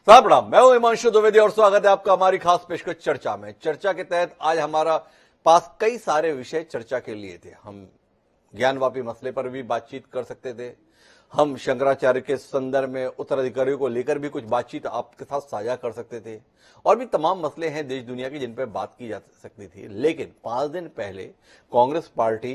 साहब प्रणाम, मैं हूं हिमांशु द्विवेदी और स्वागत है आपका हमारी खास पेशकश चर्चा में। चर्चा के तहत आज हमारा पास कई सारे विषय चर्चा के लिए थे। हम ज्ञानवापी मसले पर भी बातचीत कर सकते थे, हम शंकराचार्य के संदर्भ में उत्तराधिकारियों को लेकर भी कुछ बातचीत आपके साथ साझा कर सकते थे, और भी तमाम मसले हैं देश दुनिया के जिन पर बात की जा सकती थी। लेकिन 5 दिन पहले कांग्रेस पार्टी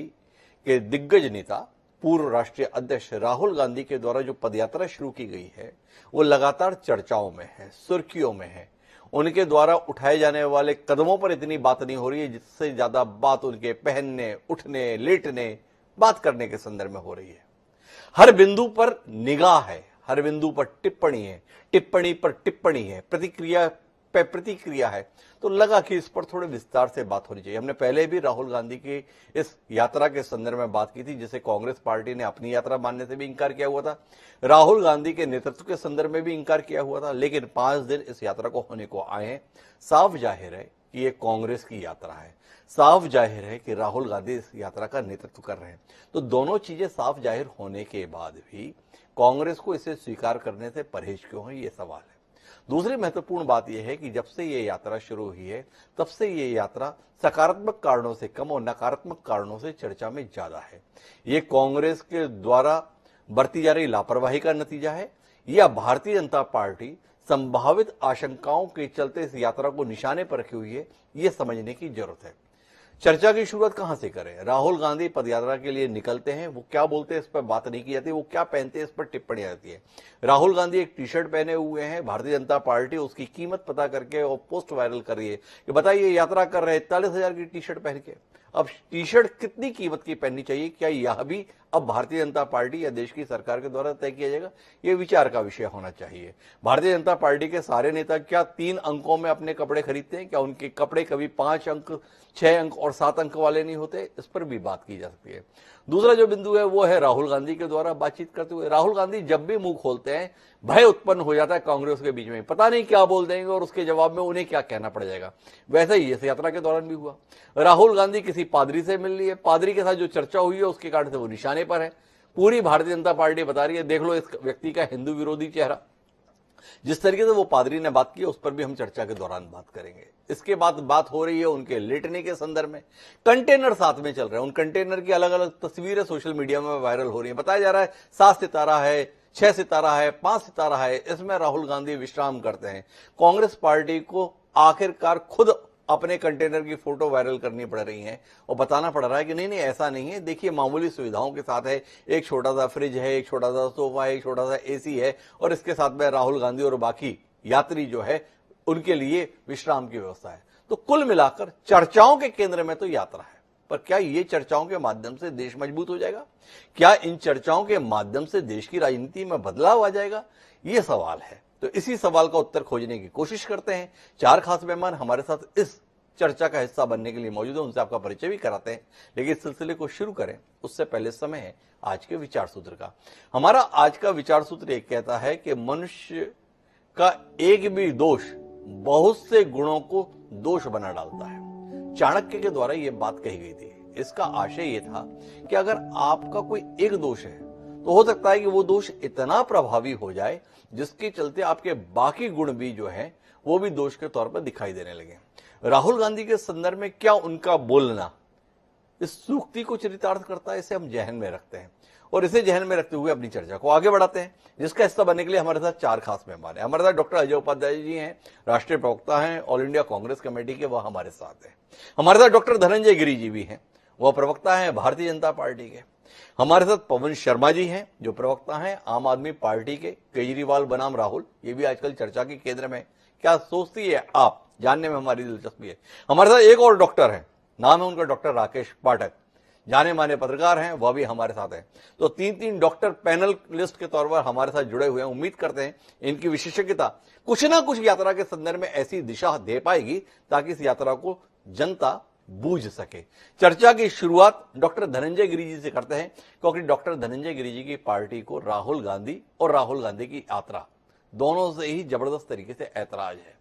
के दिग्गज नेता पूर्व राष्ट्रीय अध्यक्ष राहुल गांधी के द्वारा जो पदयात्रा शुरू की गई है वो लगातार चर्चाओं में है, सुर्खियों में है। उनके द्वारा उठाए जाने वाले कदमों पर इतनी बात नहीं हो रही है जिससे ज्यादा बात उनके पहनने, उठने, लेटने, बात करने के संदर्भ में हो रही है। हर बिंदु पर निगाह है, हर बिंदु पर टिप्पणी है, टिप्पणी पर टिप्पणी है, प्रतिक्रिया पे प्रतिक्रिया है। तो लगा कि इस पर थोड़े विस्तार से बात होनी चाहिए। हमने पहले भी राहुल गांधी की इस यात्रा के संदर्भ में बात की थी, जिसे कांग्रेस पार्टी ने अपनी यात्रा मानने से भी इंकार किया हुआ था, राहुल गांधी के नेतृत्व के संदर्भ में भी इंकार किया हुआ था। लेकिन 5 दिन इस यात्रा को होने को आए हैं। साफ जाहिर है कि ये कांग्रेस की यात्रा है, साफ जाहिर है कि राहुल गांधी इस यात्रा का नेतृत्व कर रहे हैं। तो दोनों चीजें साफ जाहिर होने के बाद भी कांग्रेस को इसे स्वीकार करने से परहेज क्यों है, ये सवाल है। दूसरी महत्वपूर्ण बात यह है कि जब से ये यात्रा शुरू हुई है तब से ये यात्रा सकारात्मक कारणों से कम और नकारात्मक कारणों से चर्चा में ज्यादा है। ये कांग्रेस के द्वारा बरती जा रही लापरवाही का नतीजा है या भारतीय जनता पार्टी संभावित आशंकाओं के चलते इस यात्रा को निशाने पर रखी हुई है, ये समझने की जरूरत है। चर्चा की शुरुआत कहां से करें? राहुल गांधी पदयात्रा के लिए निकलते हैं, वो क्या बोलते हैं इस पर बात नहीं की जाती, वो क्या पहनते हैं इस पर टिप्पणी आती है। राहुल गांधी एक टी शर्ट पहने हुए हैं, भारतीय जनता पार्टी उसकी कीमत पता करके और पोस्ट वायरल कर रही है कि बताइए यात्रा कर रहे हैं 41,000 की टी शर्ट पहन के। अब टी शर्ट कितनी कीमत की पहननी चाहिए, क्या यह भी अब भारतीय जनता पार्टी या देश की सरकार के द्वारा तय किया जाएगा? यह विचार का विषय होना चाहिए। भारतीय जनता पार्टी के सारे नेता क्या 3 अंकों में अपने कपड़े खरीदते हैं? क्या उनके कपड़े कभी 5 अंक, 6 अंक और 7 अंक वाले नहीं होते? इस पर भी बात की जा सकती है। दूसरा जो बिंदु है वो है राहुल गांधी के द्वारा बातचीत करते हुए। राहुल गांधी जब भी मुंह खोलते हैं भय उत्पन्न हो जाता है कांग्रेस के बीच में, पता नहीं क्या बोल देंगे और उसके जवाब में उन्हें क्या कहना पड़ जाएगा। वैसे ही इस यात्रा के दौरान भी हुआ। राहुल गांधी किसी पादरी से मिल रही है, पादरी के साथ जो चर्चा हुई है उसके कारण से वो निशाने पर है। पूरी भारतीय जनता पार्टी बता रही है देख लो इस व्यक्ति का हिंदू विरोधी चेहरा। जिस तरीके से वो पादरी ने बात की उस पर भी हम चर्चा के दौरान बात करेंगे। इसके बाद बात हो रही है उनके लेटने के संदर्भ में। कंटेनर साथ में चल रहे हैं, उन कंटेनर की अलग अलग तस्वीरें सोशल मीडिया में वायरल हो रही है। बताया जा रहा है 7 सितारा है, 6 सितारा है, 5 सितारा है, इसमें राहुल गांधी विश्राम करते हैं। कांग्रेस पार्टी को आखिरकार खुद अपने कंटेनर की फोटो वायरल करनी पड़ रही है और बताना पड़ रहा है कि नहीं नहीं ऐसा नहीं है, देखिए मामूली सुविधाओं के साथ है, एक छोटा सा फ्रिज है, एक छोटा सा सोफा है, एक छोटा सा एसी है और इसके साथ में राहुल गांधी और बाकी यात्री जो है उनके लिए विश्राम की व्यवस्था है। तो कुल मिलाकर चर्चाओं के केंद्र में तो यात्रा है, पर क्या ये चर्चाओं के माध्यम से देश मजबूत हो जाएगा? क्या इन चर्चाओं के माध्यम से देश की राजनीति में बदलाव आ जाएगा? ये सवाल है। तो इसी सवाल का उत्तर खोजने की कोशिश करते हैं। 4 खास मेहमान हमारे साथ इस चर्चा का हिस्सा बनने के लिए मौजूद है, उनसे आपका परिचय भी कराते हैं। लेकिन इस सिलसिले को शुरू करें उससे पहले समय है आज के विचार सूत्र का। हमारा आज का विचार सूत्र एक कहता है कि मनुष्य का एक भी दोष बहुत से गुणों को दोष बना डालता है। चाणक्य के द्वारा यह बात कही गई थी। इसका आशय यह था कि अगर आपका कोई एक दोष है तो हो सकता है कि वो दोष इतना प्रभावी हो जाए जिसके चलते आपके बाकी गुण भी जो है वो भी दोष के तौर पर दिखाई देने लगे। राहुल गांधी के संदर्भ में क्या उनका बोलना इस सूक्ति को चरितार्थ करता है, इसे हम जहन में रखते हैं और इसे जहन में रखते हुए अपनी चर्चा को आगे बढ़ाते हैं, जिसका हिस्सा बनने के लिए हमारे साथ 4 खास मेहमान हैं। हमारे साथ डॉक्टर अजय उपाध्याय जी हैं, राष्ट्रीय प्रवक्ता हैं, ऑल इंडिया कांग्रेस कमेटी के, वह हमारे साथ हैं। हमारे साथ डॉक्टर धनंजय गिरि जी भी हैं, वह प्रवक्ता हैं भारतीय जनता पार्टी के। हमारे साथ पवन शर्मा जी हैं जो प्रवक्ता हैं आम आदमी पार्टी के। केजरीवाल बनाम राहुल, ये भी आजकल चर्चा के केंद्र में। क्या सोचती है आप, जानने में हमारी दिलचस्पी है। हमारे साथ एक और डॉक्टर हैं, नाम है उनका डॉक्टर राकेश पाठक, जाने माने पत्रकार हैं, वह भी हमारे साथ हैं। तो 3 डॉक्टर पैनल लिस्ट के तौर पर हमारे साथ जुड़े हुए हैं। उम्मीद करते हैं इनकी विशेषज्ञता कुछ ना कुछ यात्रा के संदर्भ में ऐसी दिशा दे पाएगी ताकि इस यात्रा को जनता बूझ सके। चर्चा की शुरुआत डॉक्टर धनंजय गिरि जी से करते हैं, क्योंकि डॉक्टर धनंजय गिरि जी की पार्टी को राहुल गांधी और राहुल गांधी की यात्रा दोनों से ही जबरदस्त तरीके से ऐतराज है।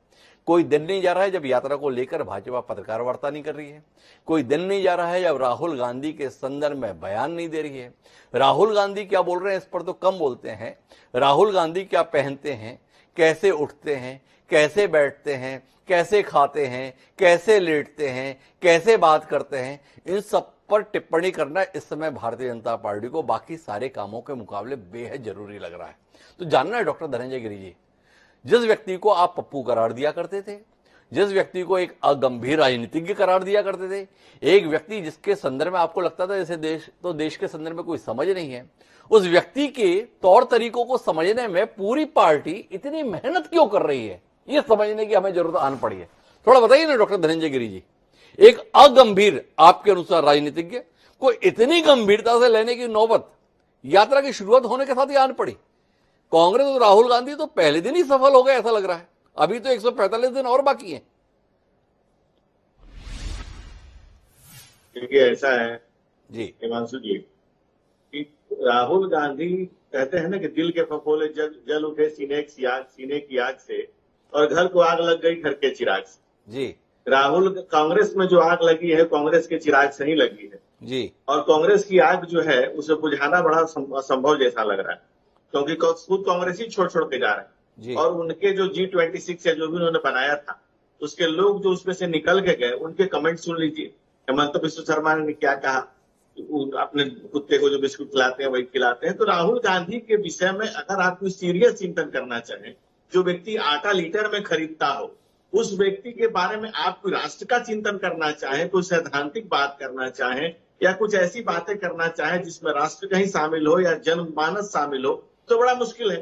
कोई दिन नहीं जा रहा है जब यात्रा को लेकर भाजपा पत्रकार वार्ता नहीं कर रही है। कोई दिन नहीं जा रहा है जब राहुल गांधी के संदर्भ में बयान नहीं दे रही है। राहुल गांधी क्या बोल रहे हैं इस पर तो कम बोलते हैं। राहुल गांधी क्या पहनते हैं, कैसे उठते हैं, कैसे बैठते हैं, कैसे खाते हैं, कैसे लेटते हैं, कैसे बात करते हैं, इन सब पर टिप्पणी करना इस समय भारतीय जनता पार्टी को बाकी सारे कामों के मुकाबले बेहद जरूरी लग रहा है। तो जानना है डॉक्टर धनंजय गिरि जी, जिस व्यक्ति को आप पप्पू करार दिया करते थे, जिस व्यक्ति को एक अगंभीर राजनीतिज्ञ करार दिया करते थे, एक व्यक्ति जिसके संदर्भ में आपको लगता था जैसे देश के संदर्भ में कोई समझ नहीं है, उस व्यक्ति के तौर तरीकों को समझने में पूरी पार्टी इतनी मेहनत क्यों कर रही है, ये समझने की हमें जरूरत आन पड़ी है। थोड़ा बताइए ना डॉक्टर धनंजय गिरि जी, एक अगंभीर आपके अनुसार राजनीतिज्ञ को इतनी गंभीरता से लेने की नौबत यात्रा की शुरुआत होने के साथ ही आन पड़ी। कांग्रेस और राहुल गांधी तो पहले दिन ही सफल हो गए ऐसा लग रहा है, अभी तो 145 दिन और बाकी हैं। देखिए ऐसा है जी हिमांशु जी कि राहुल गांधी कहते हैं ना कि दिल के फफोले जल उठे सीने की आग से और घर को आग लग गई घर के चिराग से। जी राहुल कांग्रेस में जो आग लगी है कांग्रेस के चिराग से ही लगी है जी, और कांग्रेस की आग जो है उसे बुझाना बड़ा असंभव जैसा लग रहा है, क्योंकि खुद कांग्रेस ही छोड़ के जा रहे हैं। और उनके जो G26 या जो भी उन्होंने बनाया था उसके लोग जो उसमें से निकल के गए उनके कमेंट सुन लीजिए। हेमंत बिस्व शर्मा ने क्या कहा, अपने कुत्ते को जो बिस्कुट खिलाते हैं वही खिलाते हैं। तो राहुल गांधी के विषय में अगर आप कोई सीरियस चिंतन करना चाहें, जो व्यक्ति आटा लीटर में खरीदता हो उस व्यक्ति के बारे में आप कोई राष्ट्र का चिंतन करना चाहें, कोई सैद्धांतिक बात करना चाहें या कुछ ऐसी बातें करना चाहें जिसमें राष्ट्र कहीं शामिल हो या जनमानस शामिल हो, तो बड़ा मुश्किल है।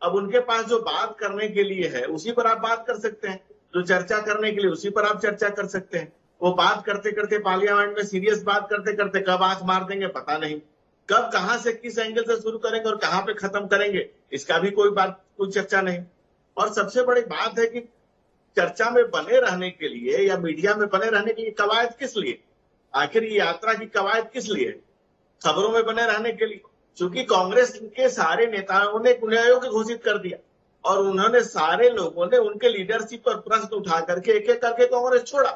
अब उनके पास जो बात करने के लिए है उसी पर आप बात कर सकते हैं, जो चर्चा करने के लिए उसी पर आप चर्चा कर सकते हैं। वो बात करते करते पार्लियामेंट में सीरियस बात करते करते कब आंख मार देंगे पता नहीं, कब कहां से किस एंगल से शुरू करेंगे और कहां पे खत्म करेंगे इसका भी कोई चर्चा नहीं। और सबसे बड़ी बात है कि चर्चा में बने रहने के लिए या मीडिया में बने रहने के लिए कवायद किस लिए, आखिर ये यात्रा की कवायद किस लिए, खबरों में बने रहने के लिए। चूंकि कांग्रेस के सारे नेताओं ने उन्हें अयोग्य घोषित कर दिया और उन्होंने सारे लोगों ने उनके लीडरशिप पर प्रश्न उठा करके एक एक करके कांग्रेस छोड़ा,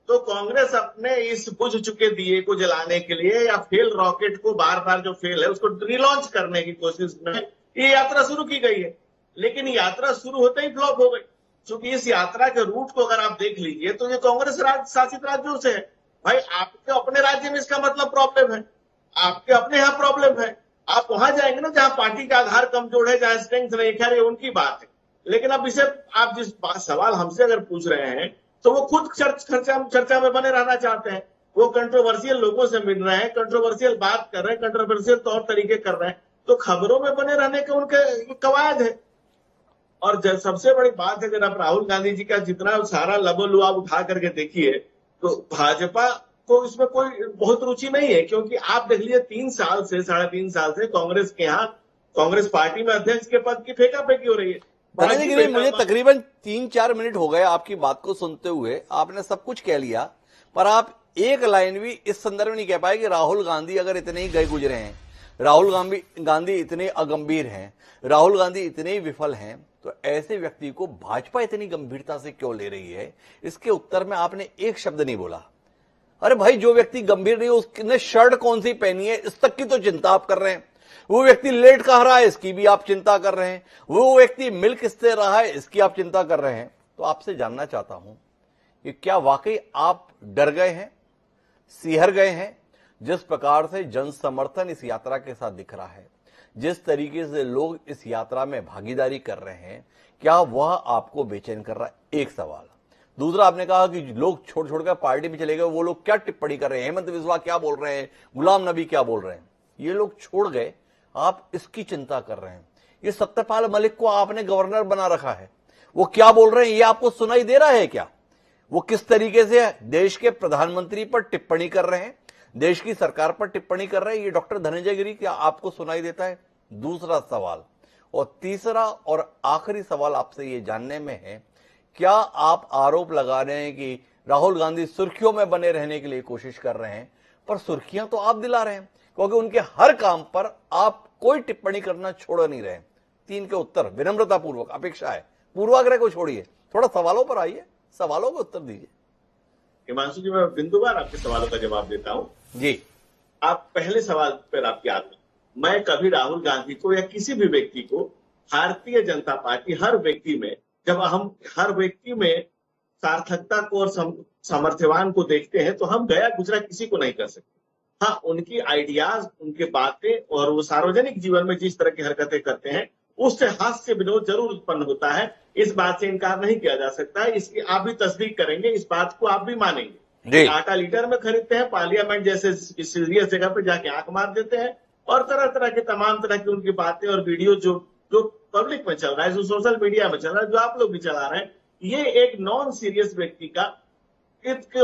तो कांग्रेस अपने इस बुझ चुके दिए को जलाने के लिए या फेल रॉकेट को बार बार जो फेल है उसको रिलॉन्च करने की कोशिश में ये यात्रा शुरू की गई है। लेकिन यात्रा शुरू होते ही फ्लॉप हो गई, क्योंकि इस यात्रा के रूट को अगर आप देख लीजिए तो ये कांग्रेस शासित राज्यों से है। भाई आपके अपने राज्य में इसका मतलब प्रॉब्लम है, आपके अपने यहाँ प्रॉब्लम है, आप वहां जाएंगे ना जहां पार्टी का आधार कमजोर है, जहां स्ट्रेंथ नहीं, खैर ये उनकी बात है। लेकिन अब इसे आप जिस सवाल हमसे अगर पूछ रहे हैं तो वो खुद चर्चा में बने रहना चाहते हैं, वो कंट्रोवर्शियल लोगों से मिल रहे हैं, कंट्रोवर्शियल बात कर रहे हैं, कंट्रोवर्शियल तौर तरीके कर रहे हैं, तो खबरों में बने रहने के उनके कवायद है। और सबसे बड़ी बात है, अगर आप राहुल गांधी जी का जितना सारा लबोलुआब उठा करके देखिए तो भाजपा को इसमें कोई बहुत रुचि नहीं है, क्योंकि आप देख लीजिए 3 साल से 3.5 साल से कांग्रेस के यहाँ कांग्रेस पार्टी में अध्यक्ष के पद की फेंकाफेंकी हो रही है। धनंजय गिरि, मुझे तकरीबन 3-4 मिनट हो गए आपकी बात को सुनते हुए, आपने सब कुछ कह लिया, पर आप एक लाइन भी इस संदर्भ में नहीं कह पाए कि राहुल गांधी अगर इतने ही गए गुजरे हैं, राहुल गांधी इतने अगंभीर हैं, राहुल गांधी इतने ही विफल हैं, तो ऐसे व्यक्ति को भाजपा इतनी गंभीरता से क्यों ले रही है, इसके उत्तर में आपने एक शब्द नहीं बोला। अरे भाई, जो व्यक्ति गंभीर नहीं उसने शर्ट कौन सी पहनी है इस तक की तो चिंता आप कर रहे हैं, वो व्यक्ति लेट कहाँ रहा है इसकी भी आप चिंता कर रहे हैं, वो व्यक्ति मिल किससे रहा है इसकी आप चिंता कर रहे हैं। तो आपसे जानना चाहता हूं कि क्या वाकई आप डर गए हैं, सिहर गए हैं? जिस प्रकार से जन समर्थन इस यात्रा के साथ दिख रहा है, जिस तरीके से लोग इस यात्रा में भागीदारी कर रहे हैं, क्या वह आपको बेचैन कर रहा है? एक सवाल। दूसरा, आपने कहा कि लोग छोड़ छोड़कर पार्टी में चले गए, वो लोग क्या टिप्पणी कर रहे हैं, हेमंत बिस्वा क्या बोल रहे हैं, गुलाम नबी क्या बोल रहे हैं, ये लोग छोड़ गए, आप इसकी चिंता कर रहे हैं। ये सत्यपाल मलिक को आपने गवर्नर बना रखा है, वो क्या बोल रहे हैं ये आपको सुनाई दे रहा है क्या? वो किस तरीके से देश के प्रधानमंत्री पर टिप्पणी कर रहे हैं, देश की सरकार पर टिप्पणी कर रहे हैं, ये डॉक्टर धनंजय गिरि क्या आपको सुनाई देता है? दूसरा सवाल। और तीसरा और आखिरी सवाल आपसे ये जानने में है, क्या आप आरोप लगा रहे हैं कि राहुल गांधी सुर्खियों में बने रहने के लिए कोशिश कर रहे हैं, पर सुर्खियां तो आप दिला रहे हैं, क्योंकि उनके हर काम पर आप कोई टिप्पणी करना छोड़ नहीं रहे। 3 के उत्तर विनम्रता पूर्वक अपेक्षा है, पूर्वाग्रह को छोड़िए, थोड़ा सवालों पर आइए, सवालों का उत्तर दीजिए। हिमांशु जी, मैं बिंदुवार आपके सवालों का जवाब देता हूं जी। आप पहले सवाल पर आप याद, मैं कभी राहुल गांधी को या किसी भी व्यक्ति को भारतीय जनता पार्टी हर व्यक्ति में, जब हम हर व्यक्ति में सार्थकता को और सामर्थ्यवान को देखते हैं, तो हम गया गुजरा किसी को नहीं कर सकते। हाँ, उनकी आइडियाज, उनके बातें और वो सार्वजनिक जीवन में जिस तरह की हरकतें करते हैं, उससे हास्य विनोद जरूर उत्पन्न होता है। इस बात से इनकार नहीं किया जा सकता है। इसकी आप भी तस्दीक करेंगे, इस बात को आप भी मानेंगे। आटा लीटर में खरीदते हैं, पार्लियामेंट जैसे सीरियस जगह पे जाके आंख मार देते हैं, और तरह तरह के तमाम तरह की उनकी बातें और वीडियो जो पब्लिक में चल रहा है, जो सोशल मीडिया में चल रहा है, जो आप लोग भी चला रहे हैं, ये एक नॉन सीरियस व्यक्ति का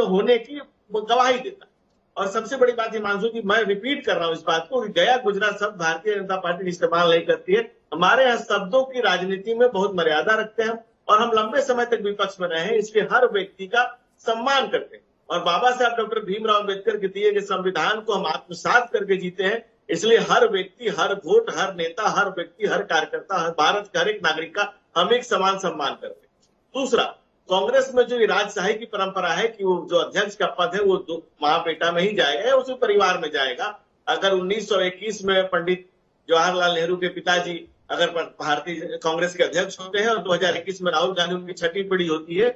होने की गवाही देता है। और सबसे बड़ी बात हिमांशु जी, मैं रिपीट कर रहा हूं इस बात को, गया गुजरा शब्द भारतीय जनता पार्टी इस्तेमाल नहीं करती है। हमारे यहाँ शब्दों की राजनीति में बहुत मर्यादा रखते हैं, और हम लंबे समय तक विपक्ष में रहे हैं, इसलिए हर व्यक्ति का सम्मान करते हैं। और बाबा साहब डॉक्टर भीमराव अम्बेडकर के दिए गए संविधान को हम आत्मसात करके जीते हैं, इसलिए हर व्यक्ति, हर वोट, हर नेता, हर व्यक्ति, हर कार्यकर्ता, हर भारत के हर एक नागरिक का हम एक समान सम्मान करते हैं। दूसरा, कांग्रेस में जो राजशाही की परंपरा है कि वो जो अध्यक्ष का पद है वो मां बेटा में ही जाएगा या उसी परिवार में जाएगा। अगर 1921 में पंडित जवाहरलाल नेहरू के पिताजी अगर भारतीय कांग्रेस के अध्यक्ष होते हैं और 2021 में राहुल गांधी उनकी छठी पीढ़ी होती है,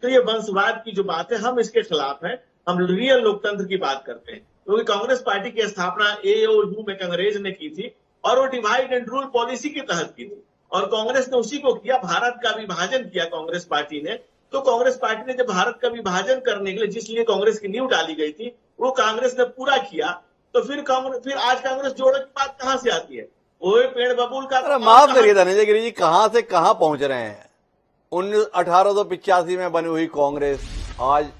तो ये वंशवाद की जो बात है, हम इसके खिलाफ हैं। हम रियल लोकतंत्र की बात करते हैं, क्योंकि कांग्रेस पार्टी की स्थापना AOU में एक अंग्रेज ने की थी, और वो डिवाइड एंड रूल पॉलिसी के तहत की थी, और कांग्रेस ने उसी को किया। भारत का विभाजन किया कांग्रेस पार्टी ने। तो कांग्रेस पार्टी ने जब भारत का विभाजन करने के लिए जिस लिए कांग्रेस की नींव डाली गई थी, वो कांग्रेस ने पूरा किया। तो फिर आज कांग्रेस जोड़ने की बात कहां से आती है? वो पेड़ बबूल का। माफ करिए धनंजय गिरी जी, कहां से कहां पहुंच रहे हैं। 1885 में बनी हुई कांग्रेस, आज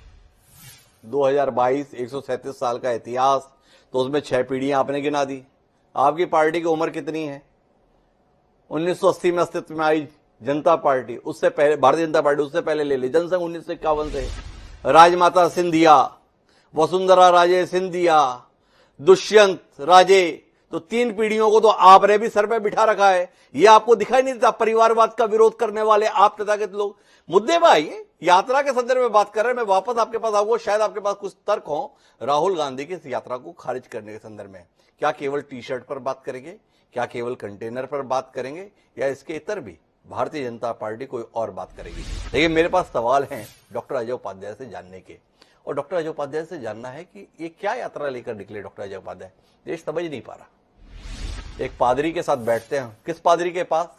2022, 137 साल का इतिहास, तो उसमें 6 पीढ़ियां आपने गिना दी। आपकी पार्टी की उम्र कितनी है? 1980 में अस्तित्व में आई जनता पार्टी, उससे पहले भारतीय जनता पार्टी, उससे पहले ले ली जनसंघ 1951 से, राजमाता सिंधिया, वसुंधरा राजे सिंधिया, दुष्यंत राजे, तो 3 पीढ़ियों को तो आपने भी सर पे बिठा रखा है। ये आपको दिखाई नहीं देता? परिवारवाद का विरोध करने वाले आप तथाकथित लोग। मुद्दे में आइए, यात्रा के संदर्भ में बात कर रहे हैं। मैं वापस आपके पास आऊंगा, शायद आपके पास कुछ तर्क हो राहुल गांधी की इस यात्रा को खारिज करने के संदर्भ में। क्या केवल टी शर्ट पर बात करेंगे? क्या केवल कंटेनर पर बात करेंगे? या इसके इतर भी भारतीय जनता पार्टी कोई और बात करेगी? देखिए, मेरे पास सवाल हैं डॉक्टर अजय उपाध्याय से जानने के, और डॉक्टर अजय उपाध्याय से जानना है कि ये क्या यात्रा लेकर निकले डॉक्टर अजय उपाध्याय। देश समझ नहीं पा रहा। एक पादरी के साथ बैठते हैं, किस पादरी के पास?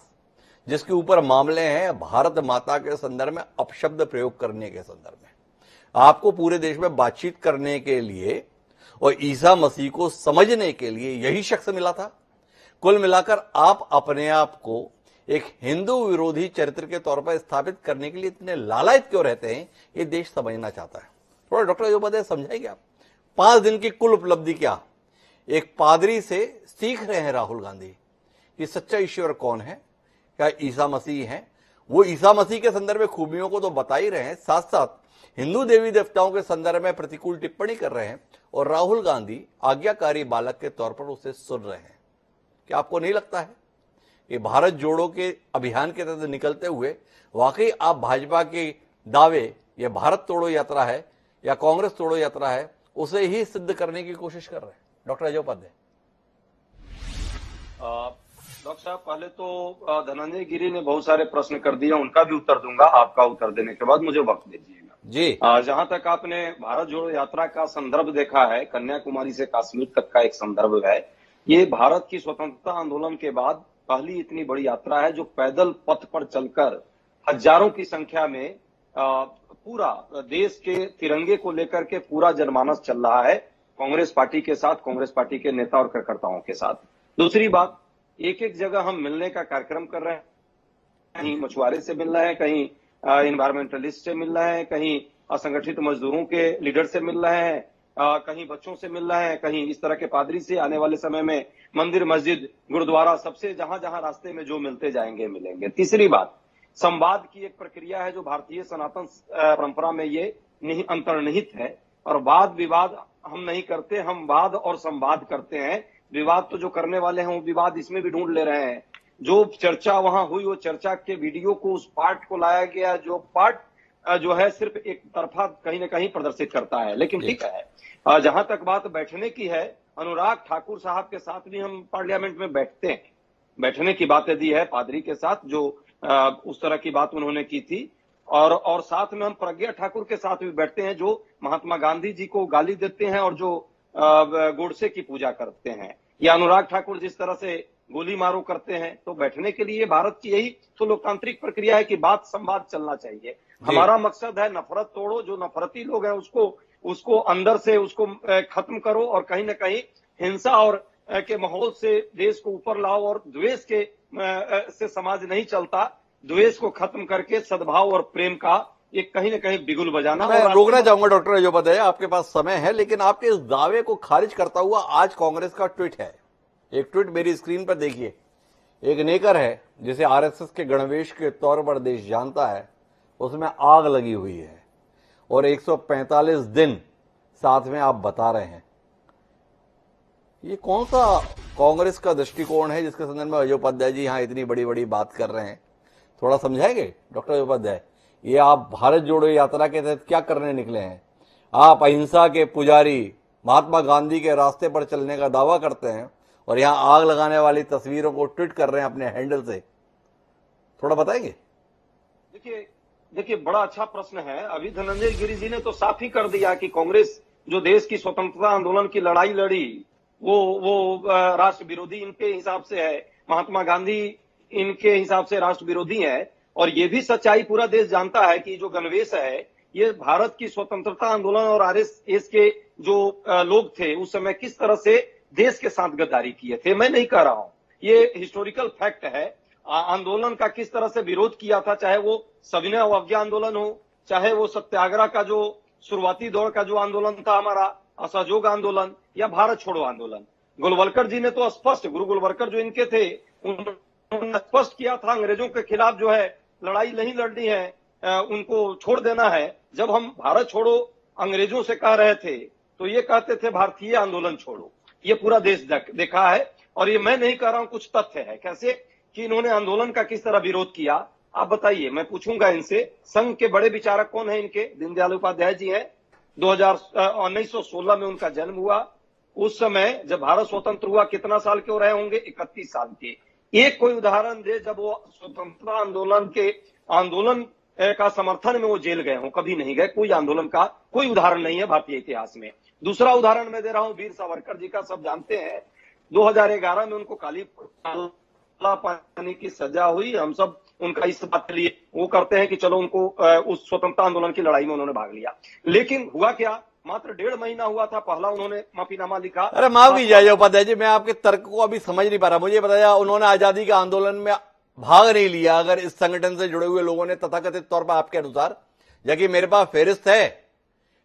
जिसके ऊपर मामले हैं भारत माता के संदर्भ में अपशब्द प्रयोग करने के संदर्भ में। आपको पूरे देश में बातचीत करने के लिए और ईसा मसीह को समझने के लिए यही शख्स मिला था। कुल मिलाकर आप अपने आप को एक हिंदू विरोधी चरित्र के तौर पर स्थापित करने के लिए इतने लालायित क्यों रहते हैं, ये देश समझना चाहता है। थोड़ा डॉक्टर अजय उपाध्याय समझाएंगे आप? 5 दिन की कुल उपलब्धि क्या एक पादरी से सीख रहे हैं राहुल गांधी कि सच्चा ईश्वर कौन है, क्या ईसा मसीह है। वो ईसा मसीह के संदर्भ में खूबियों को तो बता ही रहे हैं, साथ साथ हिंदू देवी देवताओं के संदर्भ में प्रतिकूल टिप्पणी कर रहे हैं, और राहुल गांधी आज्ञाकारी बालक के तौर पर उसे सुन रहे हैं। क्या आपको नहीं लगता है कि भारत जोड़ो के अभियान के तहत निकलते हुए वाकई आप भाजपा के दावे ये भारत तोड़ो यात्रा है या कांग्रेस तोड़ो यात्रा है, उसे ही सिद्ध करने की कोशिश कर रहे हैं? डॉक्टर अजय उपाध्याय। डॉक्टर साहब, पहले तो धनंजय गिरी ने बहुत सारे प्रश्न कर दिए, उनका भी उत्तर दूंगा। आपका उत्तर देने के बाद मुझे वक्त दीजिएगा जी। जहां तक आपने भारत जोड़ो यात्रा का संदर्भ देखा है, कन्याकुमारी से कश्मीर तक का एक संदर्भ है। ये भारत की स्वतंत्रता आंदोलन के बाद पहली इतनी बड़ी यात्रा है जो पैदल पथ पर चलकर हजारों की संख्या में पूरा देश के तिरंगे को लेकर के पूरा जनमानस चल रहा है, कांग्रेस पार्टी के साथ, कांग्रेस पार्टी के नेता और कार्यकर्ताओं के साथ। दूसरी बात, एक एक जगह हम मिलने का कार्यक्रम कर रहे हैं। कहीं मछुआरे से मिल रहे हैं, कहीं इन्वायरमेंटलिस्ट से मिल रहे हैं, कहीं असंगठित मजदूरों के लीडर से मिल रहे हैं, कहीं बच्चों से मिल रहे हैं, कहीं इस तरह के पादरी से। आने वाले समय में मंदिर, मस्जिद, गुरुद्वारा, सबसे जहां जहां रास्ते में जो मिलते जाएंगे मिलेंगे। तीसरी बात, संवाद की एक प्रक्रिया है जो भारतीय सनातन परंपरा में ये अंतर्निहित है, और वाद विवाद हम नहीं करते, हम वाद और संवाद करते हैं। विवाद तो जो करने वाले हैं वो विवाद इसमें भी ढूंढ ले रहे हैं। जो चर्चा वहां हुई, वो चर्चा के वीडियो को, उस पार्ट को लाया गया जो पार्ट जो है सिर्फ एक तरफा कहीं ना कहीं प्रदर्शित करता है। लेकिन ठीक है, जहां तक बात बैठने की है, अनुराग ठाकुर साहब के साथ भी हम पार्लियामेंट में बैठते हैं, बैठने की बातें दी है पादरी के साथ, जो उस तरह की बात उन्होंने की थी। और साथ में हम प्रज्ञा ठाकुर के साथ भी बैठते हैं, जो महात्मा गांधी जी को गाली देते हैं और जो गोडसे की पूजा करते हैं, या अनुराग ठाकुर जिस तरह से गोली मारो करते हैं। तो बैठने के लिए भारत की यही तो लोकतांत्रिक प्रक्रिया है कि बात संवाद चलना चाहिए। हमारा मकसद है नफरत तोड़ो, जो नफरती लोग हैं उसको अंदर से उसको खत्म करो, और कहीं ना कहीं हिंसा और के माहौल से देश को ऊपर लाओ, और द्वेष के से समाज नहीं चलता। द्वेष को खत्म करके सद्भाव और प्रेम का एक कहीं ना कहीं बिगुल बजाना। मैं रोकना चाहूंगा डॉक्टर अजोपाध्याय, आपके पास समय है, लेकिन आपके इस दावे को खारिज करता हुआ आज कांग्रेस का ट्वीट है। एक ट्वीट मेरी स्क्रीन पर देखिए। एक नेकर है जिसे आरएसएस के गणवेश के तौर पर देश जानता है, उसमें आग लगी हुई है और 145 दिन साथ में आप बता रहे हैं। ये कौन सा कांग्रेस का दृष्टिकोण है जिसके संदर्भ में अजोपाध्याय जी यहां इतनी बड़ी बड़ी बात कर रहे हैं? थोड़ा समझाएंगे डॉक्टर अजोपाध्याय? ये आप भारत जोड़ो यात्रा के तहत क्या करने निकले हैं? आप अहिंसा के पुजारी महात्मा गांधी के रास्ते पर चलने का दावा करते हैं और यहां आग लगाने वाली तस्वीरों को ट्वीट कर रहे हैं अपने हैंडल से। थोड़ा बताएंगे? देखिए बड़ा अच्छा प्रश्न है। अभी धनंजय गिरि जी ने तो साफ ही कर दिया कि कांग्रेस जो देश की स्वतंत्रता आंदोलन की लड़ाई लड़ी वो राष्ट्र विरोधी इनके हिसाब से है। महात्मा गांधी इनके हिसाब से राष्ट्र विरोधी है। और ये भी सच्चाई पूरा देश जानता है कि जो गणवेश है ये भारत की स्वतंत्रता आंदोलन और आरएसएस के जो लोग थे उस समय किस तरह से देश के साथ गद्दारी किए थे। मैं नहीं कह रहा हूं, ये हिस्टोरिकल फैक्ट है। आंदोलन का किस तरह से विरोध किया था, चाहे वो सविनय अवज्ञा आंदोलन हो, चाहे वो सत्याग्रह का जो शुरुआती दौर का जो आंदोलन था हमारा असहयोग आंदोलन, या भारत छोड़ो आंदोलन। गोलवलकर जी ने तो स्पष्ट, गुरु गोलवलकर जो इनके थे उन्होंने स्पष्ट किया था अंग्रेजों के खिलाफ जो है लड़ाई नहीं लड़नी है, उनको छोड़ देना है। जब हम भारत छोड़ो अंग्रेजों से कह रहे थे तो ये कहते थे भारतीय आंदोलन छोड़ो। ये पूरा देश देखा है। और ये मैं नहीं कह रहा हूं, कुछ तथ्य है कैसे कि इन्होंने आंदोलन का किस तरह विरोध किया। आप बताइए, मैं पूछूंगा इनसे। संघ के बड़े विचारक कौन है इनके? दीनदयाल उपाध्याय जी हैं। 1916 में उनका जन्म हुआ। उस समय जब भारत स्वतंत्र हुआ कितना साल के हो रहे होंगे? 31 साल के। एक कोई उदाहरण दे जब वो स्वतंत्रता आंदोलन का समर्थन में वो जेल गए हो? कभी नहीं गए। कोई आंदोलन का कोई उदाहरण नहीं है भारतीय इतिहास में। दूसरा उदाहरण मैं दे रहा हूं, वीर सावरकर जी का सब जानते हैं। 2011 में उनको काली पानी की सजा हुई। हम सब उनका इस बात के लिए वो करते हैं कि चलो उनको उस स्वतंत्रता आंदोलन की लड़ाई में उन्होंने भाग लिया। लेकिन हुआ क्या, मात्र 1.5 महीना हुआ था, पहला उन्होंने माफीनामा लिखा। अरे माफ कीजिए उपाध्याय जी, मैं आपके तर्क को अभी समझ नहीं पा रहा। मुझे बताया उन्होंने आजादी के आंदोलन में भाग नहीं लिया अगर इस संगठन से जुड़े हुए लोगों ने तथाकथित तौर पर आपके अनुसार, जबकि मेरे पास फेरिस्त है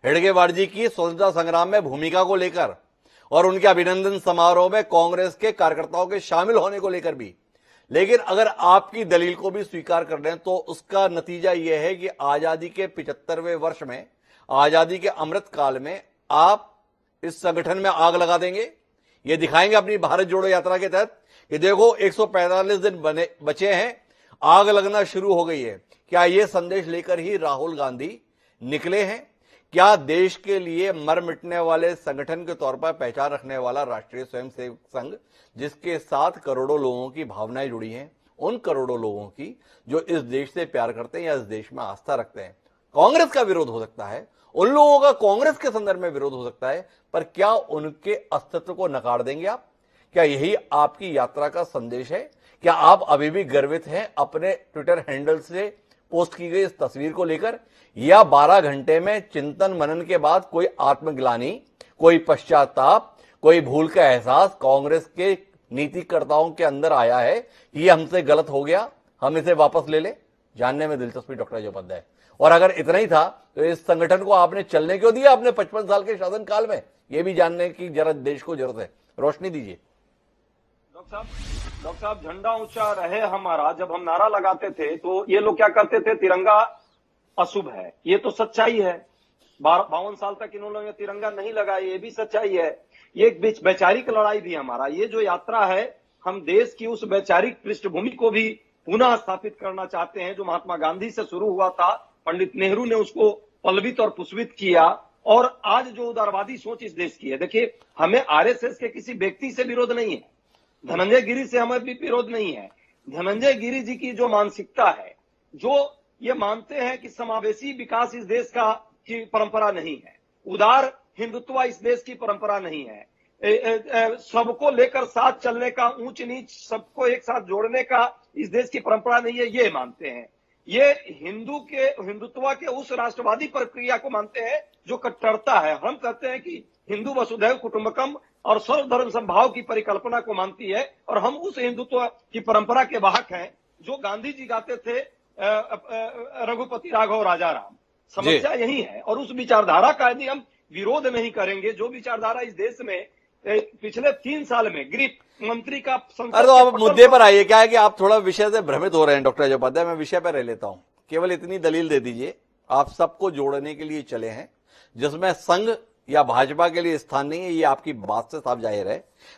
हेडगेवार जी की स्वतंत्रता संग्राम में भूमिका को लेकर और उनके अभिनंदन समारोह में कांग्रेस के कार्यकर्ताओं के शामिल होने को लेकर भी। लेकिन अगर आपकी दलील को भी स्वीकार कर लें तो उसका नतीजा यह है कि आजादी के 75वें वर्ष में, आजादी के अमृत काल में आप इस संगठन में आग लगा देंगे। ये दिखाएंगे अपनी भारत जोड़ो यात्रा के तहत कि देखो 145 दिन बचे हैं, आग लगना शुरू हो गई है। क्या यह संदेश लेकर ही राहुल गांधी निकले हैं? क्या देश के लिए मर मिटने वाले संगठन के तौर पर पहचान रखने वाला राष्ट्रीय स्वयंसेवक संघ, जिसके साथ करोड़ों लोगों की भावनाएं जुड़ी हैं, उन करोड़ों लोगों की जो इस देश से प्यार करते हैं या इस देश में आस्था रखते हैं, कांग्रेस का विरोध हो सकता है, उन लोगों का कांग्रेस के संदर्भ में विरोध हो सकता है, पर क्या उनके अस्तित्व को नकार देंगे आप? क्या यही आपकी यात्रा का संदेश है? क्या आप अभी भी गर्वित हैं अपने ट्विटर हैंडल से पोस्ट की गई इस तस्वीर को लेकर, या 12 घंटे में चिंतन मनन के बाद कोई आत्मग्लानि, कोई पश्चाताप, कोई भूल का एहसास कांग्रेस के नीतिकर्ताओं के अंदर आया है कि ये हमसे गलत हो गया, हम इसे वापस ले ले? जानने में दिलचस्पी डॉक्टर अजोपाध्याय। और अगर इतना ही था तो इस संगठन को आपने चलने क्यों दिया अपने 55 साल के शासनकाल में? यह भी जानने की जरा देश को जरूरत है। रोशनी दीजिए डॉक्टर साहब। झंडा ऊंचा रहे हमारा, जब हम नारा लगाते थे तो ये लोग क्या करते थे, तिरंगा अशुभ है। ये तो सच्चाई है। 52 साल तक इन्होंने तिरंगा नहीं लगाया, ये भी सच्चाई है। ये एक वैचारिक लड़ाई भी हमारा। ये जो यात्रा है, हम देश की उस वैचारिक पृष्ठभूमि को भी पुनः स्थापित करना चाहते हैं जो महात्मा गांधी से शुरू हुआ था। पंडित नेहरू ने उसको पल्लवित और पुष्पित किया। और आज जो उदारवादी सोच इस देश की है, देखिए हमें आरएसएस के किसी व्यक्ति से विरोध नहीं है। धनंजय गिरी से हमें भी विरोध नहीं है। धनंजय गिरी जी की जो मानसिकता है, जो ये मानते हैं कि समावेशी विकास इस देश का की परंपरा नहीं है, उदार हिंदुत्व इस देश की परंपरा नहीं है, सबको लेकर साथ चलने का, ऊंच नीच सबको एक साथ जोड़ने का इस देश की परंपरा नहीं है, ये मानते हैं। ये हिंदुत्व के उस राष्ट्रवादी प्रक्रिया को मानते हैं जो कट्टरता है। हम कहते हैं कि हिंदू वसुधैव कुटुंबकम और सर्वधर्म समभाव की परिकल्पना को मानती है, और हम उस हिंदुत्व की परंपरा के वाहक हैं जो गांधी जी गाते थे, रघुपति राघव राजा राम। समस्या यही है, और उस विचारधारा का यदि हम विरोध नहीं करेंगे, जो विचारधारा इस देश में पिछले 3 साल में गृह मंत्री का, अरे तो आप मुद्दे पर आइए। क्या है कि आप थोड़ा विषय से भ्रमित हो रहे हैं डॉक्टर उपाध्याय। मैं विषय पर रह लेता हूं, केवल इतनी दलील दे दीजिए। आप सबको जोड़ने के लिए चले हैं, जिसमें संघ या भाजपा के लिए स्थान नहीं है, ये आपकी बात से साफ जाहिर है,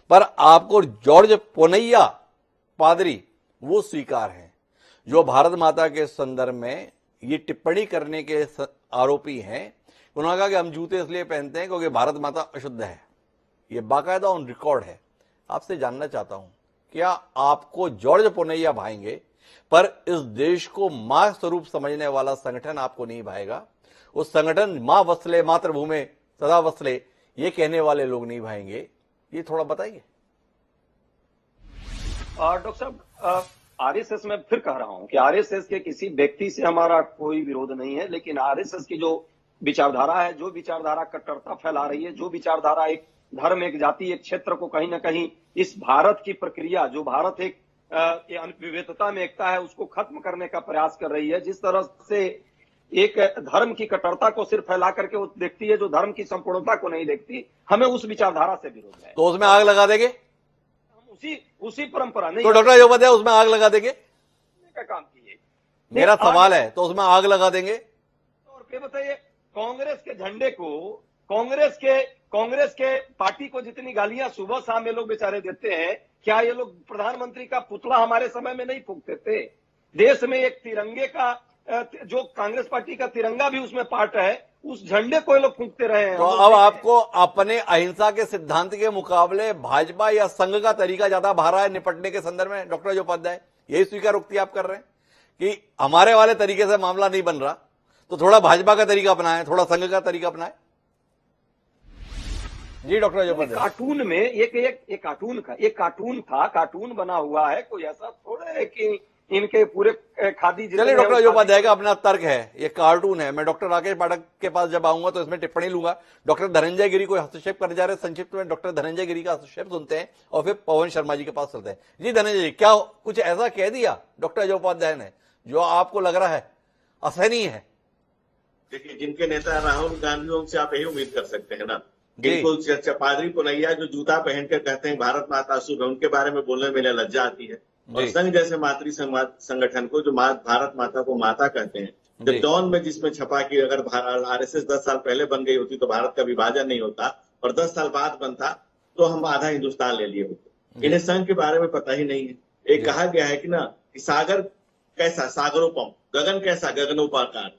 पर आपको जॉर्ज पोनैया पादरी वो स्वीकार है जो भारत माता के संदर्भ में ये टिप्पणी करने के आरोपी हैं। उन्होंने कहा कि हम जूते इसलिए पहनते हैं क्योंकि भारत माता अशुद्ध है। ये बाकायदा ऑन रिकॉर्ड है। आपसे जानना चाहता हूं, क्या आपको जॉर्ज पोनैया भाएंगे, पर इस देश को मां स्वरूप समझने वाला संगठन आपको नहीं भाएगा? उस संगठन मां वत्सले मातृभूमि सदा वत्सले ये कहने वाले लोग नहीं भाएंगे? ये थोड़ा बताइए। डॉक्टर साहब, आरएसएस में फिर कह रहा हूं कि आरएसएस के किसी व्यक्ति से हमारा कोई विरोध नहीं है, लेकिन आरएसएस की जो विचारधारा है, जो विचारधारा कट्टरता फैला रही है, जो विचारधारा एक धर्म, एक जाति, एक क्षेत्र को कहीं ना कहीं इस भारत की प्रक्रिया, जो भारत एक विविधता में एकता है, उसको खत्म करने का प्रयास कर रही है, जिस तरह से एक धर्म की कट्टरता को सिर्फ फैला करके वो देखती है जो धर्म की संपूर्णता को नहीं देखती, हमें उस विचारधारा से विरोध है। तो उसमें आग लगा देंगे? हम उसी परंपरा नहीं, तो डॉक्टर उपाध्याय उसमें आग लगा देंगे का काम कीजिए। मेरा सवाल है, तो उसमें आग लगा देंगे? और फिर बताइए, कांग्रेस के झंडे को, कांग्रेस के पार्टी को जितनी गालियां सुबह शाम ये लोग बेचारे देते हैं, क्या ये लोग प्रधानमंत्री का पुतला हमारे समय में नहीं फूंकते थे? देश में एक तिरंगे का, जो कांग्रेस पार्टी का तिरंगा भी उसमें पार्ट है, उस झंडे को ये लोग फूंकते रहे हैं। तो अब आपको अपने अहिंसा के सिद्धांत के मुकाबले भाजपा या संघ का तरीका ज्यादा भा रहा है निपटने के संदर्भ में? डॉक्टर उपाध्याय, यही स्वीकारोक्ति आप कर रहे हैं कि हमारे वाले तरीके से मामला नहीं बन रहा, तो थोड़ा भाजपा का तरीका अपनाएं, थोड़ा संघ का तरीका अपनाएं। जी डॉक्टर उपाध्याय, कार्टून में एक कार्टून था, कार्टून बना हुआ है, कोई ऐसा थोड़ा है कि इनके पूरे खादी। चलिए डॉक्टर उपाध्याय का अपना तर्क है, ये कार्टून है। मैं डॉक्टर राकेश पाठक के पास जब आऊंगा तो इसमें टिप्पणी लूंगा। डॉक्टर धनंजय गिरी को हस्तक्षेप करने जा रहे हैं, संक्षिप्त में डॉक्टर धनंजय गिरी का हस्तक्षेप सुनते हैं और फिर पवन शर्मा जी के पास चलते हैं। जी धनंजय जी, क्या कुछ ऐसा कह दिया डॉक्टर उपाध्याय ने जो आपको लग रहा है असहनीय है? देखिए, जिनके नेता राहुल गांधी से आप यही उम्मीद कर सकते हैं ना। जी। बिल्कुल, पादरी पुनैया जो जूता पहन कर कहते हैं भारत माता अशुभ है, उनके बारे में बोलने में लज्जा आती है। और संघ जैसे मातृ संगठन को जो भारत माता को माता कहते हैं, जो डॉन में जिसमें छपा कि अगर आरएसएस 10 साल पहले बन गई होती तो भारत का विभाजन नहीं होता, और 10 साल बाद बनता तो हम आधा हिंदुस्तान ले लिए होते। इन्हें संघ के बारे में पता ही नहीं है। एक कहा गया है कि ना, कि सागर कैसा, सागरोपम, गगन कैसा, गगनोपाकार,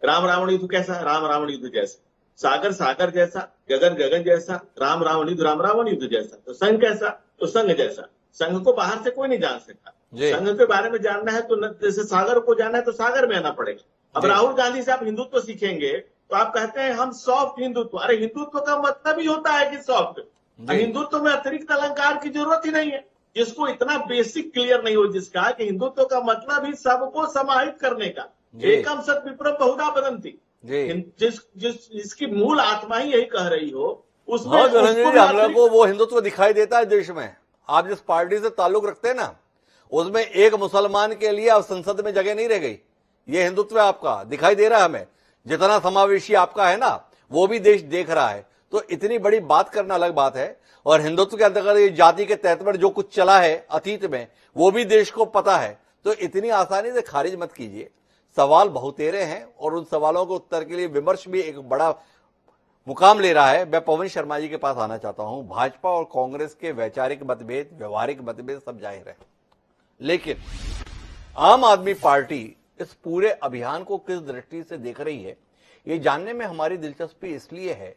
राम रावण युद्ध कैसा, राम रावण युद्ध जैसा, सागर सागर जैसा, गगन गगन जैसा, राम रावण युद्ध राम रावण युद्ध जैसा। तो संघ कैसा, तो संघ जैसा। संघ को बाहर से कोई नहीं जान सकता। संघ के बारे में जानना है तो जैसे सागर को जानना है तो सागर में आना पड़ेगा। अब राहुल गांधी से आप हिंदुत्व सीखेंगे तो आप कहते हैं हम सॉफ्ट हिंदुत्व। अरे हिंदुत्व का मतलब ही होता है कि सॉफ्ट। हिंदुत्व में अतिरिक्त अलंकार की जरूरत ही नहीं है। जिसको इतना बेसिक क्लियर नहीं हो, जिसका कि हिंदुत्व का मतलब ही सबको समाहित करने का, एकम सत विप्रम बहुधा बदंती, जिसकी मूल आत्मा ही यही कह रही हो, उसमें हम को वो हिंदुत्व दिखाई देता है देश में। आप जिस पार्टी से ताल्लुक रखते हैं ना, उसमें एक मुसलमान के लिए अब संसद में जगह नहीं रह गई। ये हिंदुत्व आपका दिखाई दे रहा है हमें। जितना समावेशी आपका है ना, वो भी देश देख रहा है। तो इतनी बड़ी बात करना अलग बात है, और हिंदुत्व के अंतर्गत ये जाति के तहत पर जो कुछ चला है अतीत में, वो भी देश को पता है। तो इतनी आसानी से खारिज मत कीजिए। सवाल बहुतेरे हैं और उन सवालों के उत्तर के लिए विमर्श भी एक बड़ा मुकाम ले रहा है। मैं पवन शर्मा जी के पास आना चाहता हूं। भाजपा और कांग्रेस के वैचारिक मतभेद, व्यवहारिक मतभेद सब जाहिर है, लेकिन आम आदमी पार्टी इस पूरे अभियान को किस दृष्टि से देख रही है, ये जानने में हमारी दिलचस्पी इसलिए है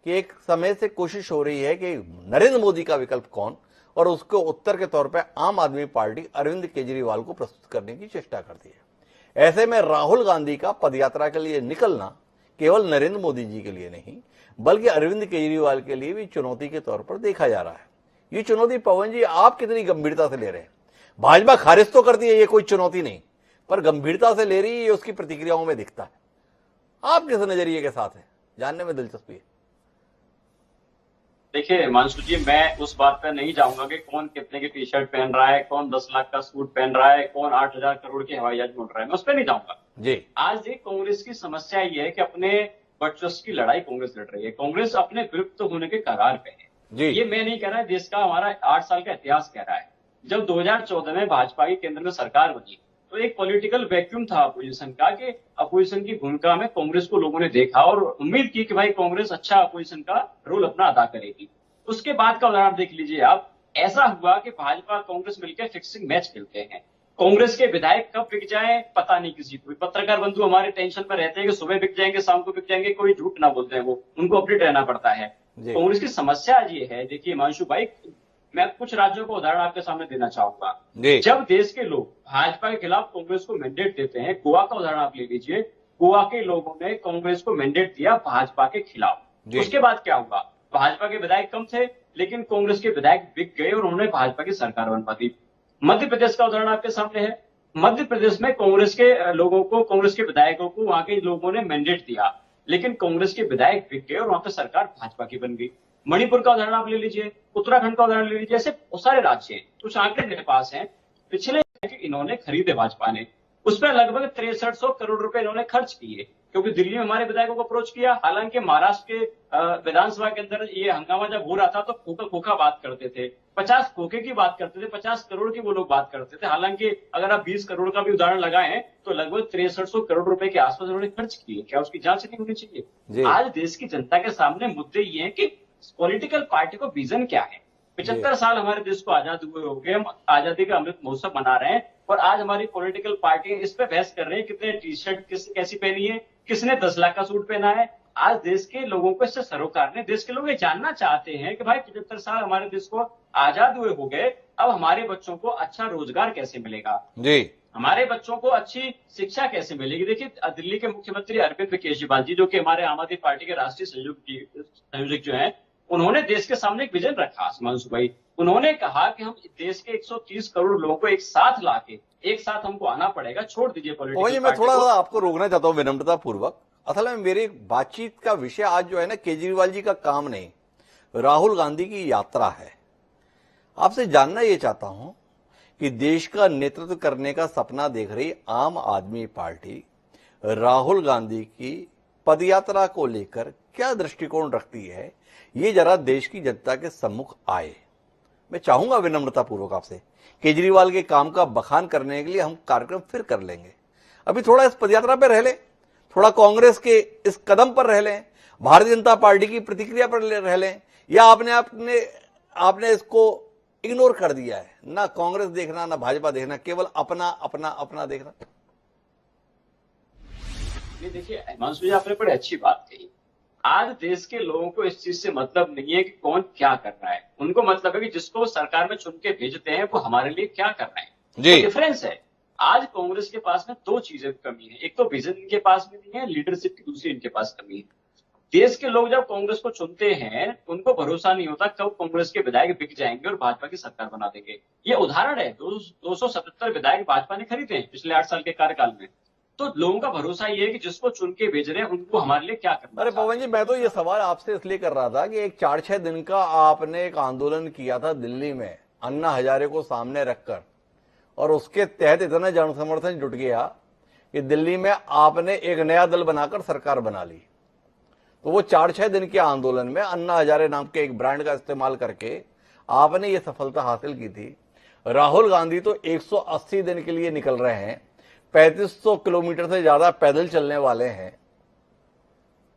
कि एक समय से कोशिश हो रही है कि नरेंद्र मोदी का विकल्प कौन, और उसको उत्तर के तौर पर आम आदमी पार्टी अरविंद केजरीवाल को प्रस्तुत करने की चेष्टा करती है। ऐसे में राहुल गांधी का पदयात्रा के लिए निकलना केवल नरेंद्र मोदी जी के लिए नहीं बल्कि अरविंद केजरीवाल के लिए भी चुनौती के तौर पर देखा जा रहा है। ये चुनौती पवन जी आप कितनी गंभीरता से ले रहे हैं? भाजपा खारिज तो करती है, ये कोई चुनौती नहीं, पर गंभीरता से ले रही है, ये उसकी प्रतिक्रियाओं में दिखता है। आप किस नजरिए के साथ हैं, जानने में दिलचस्पी है। देखिए हिमांशु जी, मैं उस बात पर नहीं जाऊंगा कि कौन कितने की टी शर्ट पहन रहा है, कौन 10 लाख का सूट पहन रहा है, कौन 8,000 करोड़ की हवाई जहाज उड़ रहा है, मैं उस पर नहीं जाऊंगा जी। आज एक कांग्रेस की समस्या ये है कि अपने वर्चस्व की लड़ाई कांग्रेस लड़ रही है। कांग्रेस अपने विलुप्त होने के कगार पे है जी। ये मैं नहीं कह रहा, देश का हमारा 8 साल का इतिहास कह रहा है। जब 2014 में भाजपा की केंद्र में सरकार बनी तो एक पॉलिटिकल वैक्यूम था अपोजिशन का, कि अपोजिशन की भूमिका में कांग्रेस को लोगों ने देखा और उम्मीद की कि भाई कांग्रेस अच्छा अपोजिशन का रोल अपना अदा करेगी। उसके बाद का उदाहरण देख लीजिए आप, ऐसा हुआ कि भाजपा कांग्रेस मिलकर फिक्सिंग मैच खेलते हैं। कांग्रेस के विधायक कब बिक जाए पता नहीं किसी को। पत्रकार बंधु हमारे टेंशन में रहते हैं कि सुबह बिक जाएंगे, शाम को बिक जाएंगे, कोई झूठ ना बोलते हैं, वो उनको अपडेट रहना पड़ता है। कांग्रेस की समस्या ये है, देखिए हिमांशु भाई, मैं कुछ राज्यों का उदाहरण आपके सामने देना चाहूंगा। जब देश के लोग भाजपा के खिलाफ कांग्रेस को मैंडेट देते हैं, गोवा का उदाहरण आप ले लीजिए, गोवा के लोगों ने कांग्रेस को मैंडेट दिया भाजपा के खिलाफ। उसके बाद क्या हुआ, भाजपा के विधायक कम थे लेकिन कांग्रेस के विधायक बिक गए और उन्होंने भाजपा की सरकार बनवा दी। मध्य प्रदेश का उदाहरण आपके सामने है। मध्य प्रदेश में कांग्रेस के लोगों को, कांग्रेस के विधायकों को वहां के लोगों ने मैंडेट दिया लेकिन कांग्रेस के विधायक बिक गए और वहां पर सरकार भाजपा की बन गई। मणिपुर का उदाहरण आप ले लीजिए, उत्तराखंड का उदाहरण ले लीजिए, ऐसे बहुत सारे राज्य हैं। कुछ आंकड़े मेरे पास हैं, पिछले इन्होंने खरीदे भाजपा ने, उस पर लगभग 6300 करोड़ रुपए इन्होंने खर्च किए, क्योंकि दिल्ली में हमारे विधायकों को अप्रोच किया। हालांकि महाराष्ट्र के विधानसभा के अंदर ये हंगामा जब हो रहा था तो खोखा खोखा बात करते थे, 50 खोखे की बात करते थे, 50 करोड़ की वो लोग बात करते थे। हालांकि अगर आप 20 करोड़ का भी उदाहरण लगाएं तो लगभग 6300 करोड़ रुपए के आसपास उन्होंने खर्च किए। क्या उसकी जांच नहीं होनी चाहिए? आज देश की जनता के सामने मुद्दे ये है कि पॉलिटिकल पार्टी को विजन क्या है। 75 साल हमारे देश को आजाद हुए हो गए, हम आजादी का अमृत महोत्सव मना रहे हैं और आज हमारी पॉलिटिकल पार्टी इस पे बहस कर रहे हैं कितने टी शर्ट कैसी पहनी है, किसने 10 लाख का सूट पहना है। आज देश के लोगों को इससे सरोकार नहीं, देश के लोग ये जानना चाहते हैं कि भाई 75 साल हमारे देश को आजाद हुए हो गए, अब हमारे बच्चों को अच्छा रोजगार कैसे मिलेगा जी, हमारे बच्चों को अच्छी शिक्षा कैसे मिलेगी। देखिए दिल्ली के मुख्यमंत्री अरविंद केजरीवाल जी, जो कि हमारे आम आदमी पार्टी के राष्ट्रीय संयोजक जो है, उन्होंने देश के सामने एक विजन रखा हिमांशु भाई। उन्होंने कहा कि हम देश के 130 करोड़ लोगों को एक साथ लाके, एक साथ हमको आना पड़ेगा, छोड़ दीजिए पॉलिटिकल। मैं थोड़ा सा आपको रोकना चाहता हूं विनम्रता पूर्वक। असल में मेरी बातचीत का विषय आज जो है ना, केजरीवाल जी का काम नहीं, राहुल गांधी की यात्रा है। आपसे जानना यह चाहता हूं कि देश का नेतृत्व करने का सपना देख रही आम आदमी पार्टी राहुल गांधी की पदयात्रा को लेकर क्या दृष्टिकोण रखती है, ये जरा देश की जनता के सम्मुख आए। मैं चाहूंगा विनम्रता पूर्वक आपसे, केजरीवाल के काम का बखान करने के लिए हम कार्यक्रम फिर कर लेंगे, अभी थोड़ा इस पदयात्रा पर रह लें, थोड़ा कांग्रेस के इस कदम पर रह लें, भारतीय जनता पार्टी की प्रतिक्रिया पर रह लें, या आपने इसको इग्नोर कर दिया है, ना कांग्रेस देखना ना भाजपा देखना, केवल अपना अपना अपना देखना। देखिए हिमांशु जी, आपने बड़ी अच्छी बात कही। आज देश के लोगों को इस चीज से मतलब नहीं है कि कौन क्या कर रहा है, उनको मतलब है कि जिसको सरकार में चुन के भेजते हैं वो हमारे लिए क्या कर रहे हैं। तो डिफरेंस है। आज कांग्रेस के पास में दो चीजें कमी है, एक तो विजन इनके पास में नहीं है, लीडरशिप की दूसरी इनके पास कमी है। देश के लोग जब कांग्रेस को चुनते हैं उनको भरोसा नहीं होता कब कांग्रेस के विधायक बिक जाएंगे और भाजपा की सरकार बना देंगे। ये उदाहरण है, 277 विधायक भाजपा ने खरीदे हैं पिछले 8 साल के कार्यकाल में। तो लोगों का भरोसा ये है कि जिसको चुन के भेज रहे हैं उनको हमारे लिए क्या करना। अरे पवन जी, मैं तो ये सवाल आपसे इसलिए कर रहा था कि एक 4-6 दिन का आपने एक आंदोलन किया था दिल्ली में अन्ना हजारे को सामने रखकर, और उसके तहत इतना जन समर्थन जुट गया कि दिल्ली में आपने एक नया दल बनाकर सरकार बना ली। तो वो 4-6 दिन के आंदोलन में अन्ना हजारे नाम के एक ब्रांड का इस्तेमाल करके आपने ये सफलता हासिल की थी। राहुल गांधी तो 180 दिन के लिए निकल रहे हैं, 3500 किलोमीटर से ज्यादा पैदल चलने वाले हैं।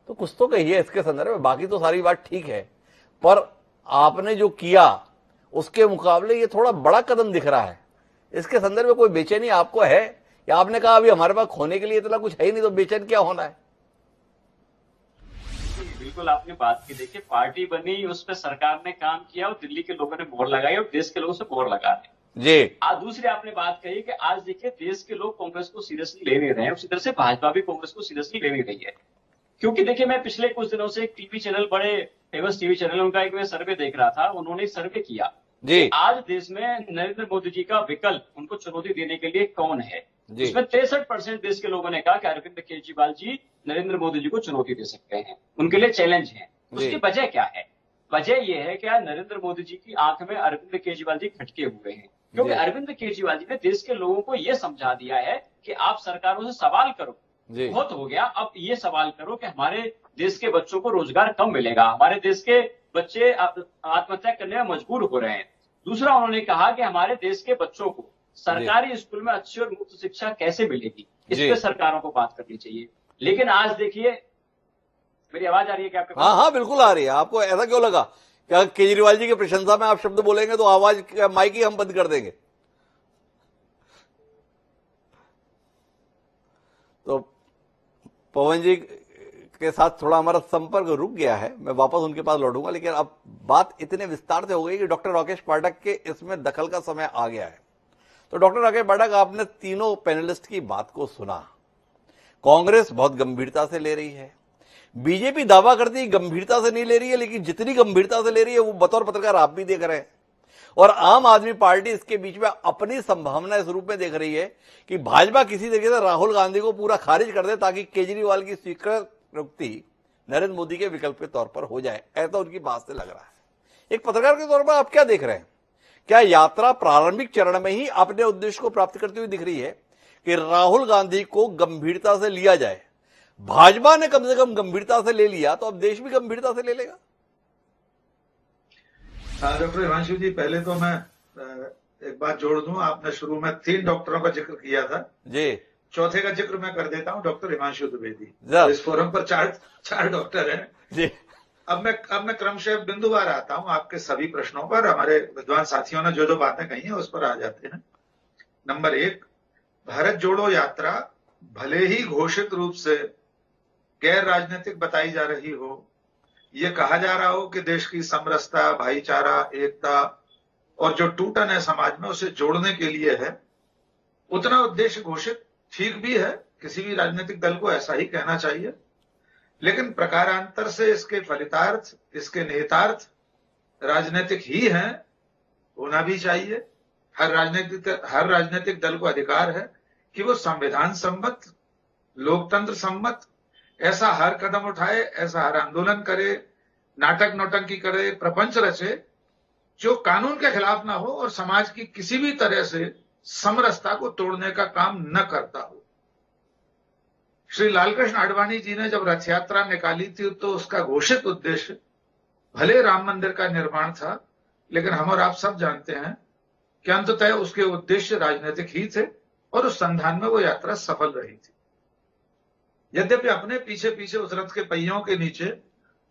तो कुछ तो कहिए इसके संदर्भ में। बाकी तो सारी बात ठीक है, पर आपने जो किया उसके मुकाबले ये थोड़ा बड़ा कदम दिख रहा है। इसके संदर्भ में कोई बेचैनी आपको है, या आपने कहा अभी हमारे पास खोने के लिए इतना कुछ है ही नहीं तो बेचैन क्या होना है? बिल्कुल आपने बात की। देखिए, पार्टी बनी, उस पर सरकार ने काम किया और दिल्ली के लोगों ने मोहर लगाई और देश के लोगों से मोहर लगा रहे हैं जी। आज। दूसरी आपने बात कही कि आज देखिए देश के लोग कांग्रेस को सीरियसली ले नहीं रहे हैं, उसी तरह से भाजपा भी कांग्रेस को सीरियसली ले नहीं रही है। क्योंकि देखिए, मैं पिछले कुछ दिनों से एक टीवी चैनल, बड़े फेमस टीवी चैनल, उनका एक मैं सर्वे देख रहा था। उन्होंने एक सर्वे किया कि आज देश में नरेंद्र मोदी जी का विकल्प, उनको चुनौती देने के लिए कौन है। उसमें 63% देश के लोगों ने कहा कि अरविंद केजरीवाल जी नरेंद्र मोदी जी को चुनौती दे सकते हैं, उनके लिए चैलेंज है। उसकी वजह क्या है? वजह यह है कि आज नरेंद्र मोदी जी की आंख में अरविंद केजरीवाल जी खटके हुए हैं, क्योंकि अरविंद केजरीवाल जी ने देश के लोगों को यह समझा दिया है कि आप सरकारों से सवाल करो, बहुत हो गया, अब ये सवाल करो कि हमारे देश के बच्चों को रोजगार कम मिलेगा, हमारे देश के बच्चे आत्महत्या करने में मजबूर हो रहे हैं। दूसरा, उन्होंने कहा कि हमारे देश के बच्चों को सरकारी स्कूल में अच्छी और मुफ्त शिक्षा कैसे मिलेगी, इस पे सरकारों को बात करनी चाहिए। लेकिन आज देखिए, मेरी आवाज आ रही है क्या आपके पास? हाँ हाँ, बिल्कुल आ रही है। आपको ऐसा क्यों लगा क्या केजरीवाल जी की प्रशंसा में आप शब्द बोलेंगे तो आवाज माइक ही हम बंद कर देंगे? तो पवन जी के साथ थोड़ा हमारा संपर्क रुक गया है, मैं वापस उनके पास लौटूंगा, लेकिन अब बात इतने विस्तार से हो गई कि डॉक्टर राकेश पाठक के इसमें दखल का समय आ गया है। तो डॉक्टर राकेश पाठक, आपने तीनों पैनलिस्ट की बात को सुना। कांग्रेस बहुत गंभीरता से ले रही है, बीजेपी दावा करती है गंभीरता से नहीं ले रही है, लेकिन जितनी गंभीरता से ले रही है वो बतौर पत्रकार आप भी देख रहे हैं, और आम आदमी पार्टी इसके बीच में अपनी संभावना इस रूप में देख रही है कि भाजपा किसी तरीके से राहुल गांधी को पूरा खारिज कर दे ताकि केजरीवाल की स्वीकृति नरेंद्र मोदी के विकल्प के तौर पर हो जाए। ऐसा उनकी बात से लग रहा है। एक पत्रकार के तौर पर आप क्या देख रहे हैं? क्या यात्रा प्रारंभिक चरण में ही अपने उद्देश्य को प्राप्त करती हुई दिख रही है कि राहुल गांधी को गंभीरता से लिया जाए? भाजपा ने कम से कम गंभीरता से ले लिया, तो अब देश भी गंभीरता से ले लेगा। डॉक्टर हिमांशु जी, पहले तो मैं एक बात जोड़ दूं। आपने शुरू में 3 डॉक्टरों का जिक्र किया था जी, चौथे का जिक्र मैं कर देता हूं, डॉक्टर हिमांशु द्विवेदी। तो इस फोरम पर चार डॉक्टर हैं जी। अब मैं क्रमशः बिंदुवार आता हूं आपके सभी प्रश्नों पर। हमारे विद्वान साथियों ने जो बातें कही हैं उस पर आ जाते हैं। नंबर 1, भारत जोड़ो यात्रा भले ही घोषित रूप से गैर राजनीतिक बताई जा रही हो, ये कहा जा रहा हो कि देश की समरसता, भाईचारा, एकता और जो टूटन है समाज में उसे जोड़ने के लिए है, उतना उद्देश्य घोषित ठीक भी है, किसी भी राजनीतिक दल को ऐसा ही कहना चाहिए। लेकिन प्रकारांतर से इसके फलितार्थ, इसके निहितार्थ राजनीतिक ही हैं, होना भी चाहिए। हर राजनीतिक दल को अधिकार है कि वो संविधान सम्मत, लोकतंत्र सम्मत ऐसा हर कदम उठाए, ऐसा हर आंदोलन करे, नाटक नौटंकी करे, प्रपंच रचे जो कानून के खिलाफ ना हो और समाज की किसी भी तरह से समरसता को तोड़ने का काम न करता हो। श्री लालकृष्ण आडवाणी जी ने जब रथ यात्रा निकाली थी तो उसका घोषित उद्देश्य भले राम मंदिर का निर्माण था, लेकिन हम और आप सब जानते हैं कि अंततः उसके उद्देश्य राजनीतिक ही थे और उस संधान में वो यात्रा सफल रही थी। यद्यपि अपने पीछे पीछे उस रथ के पहियों के नीचे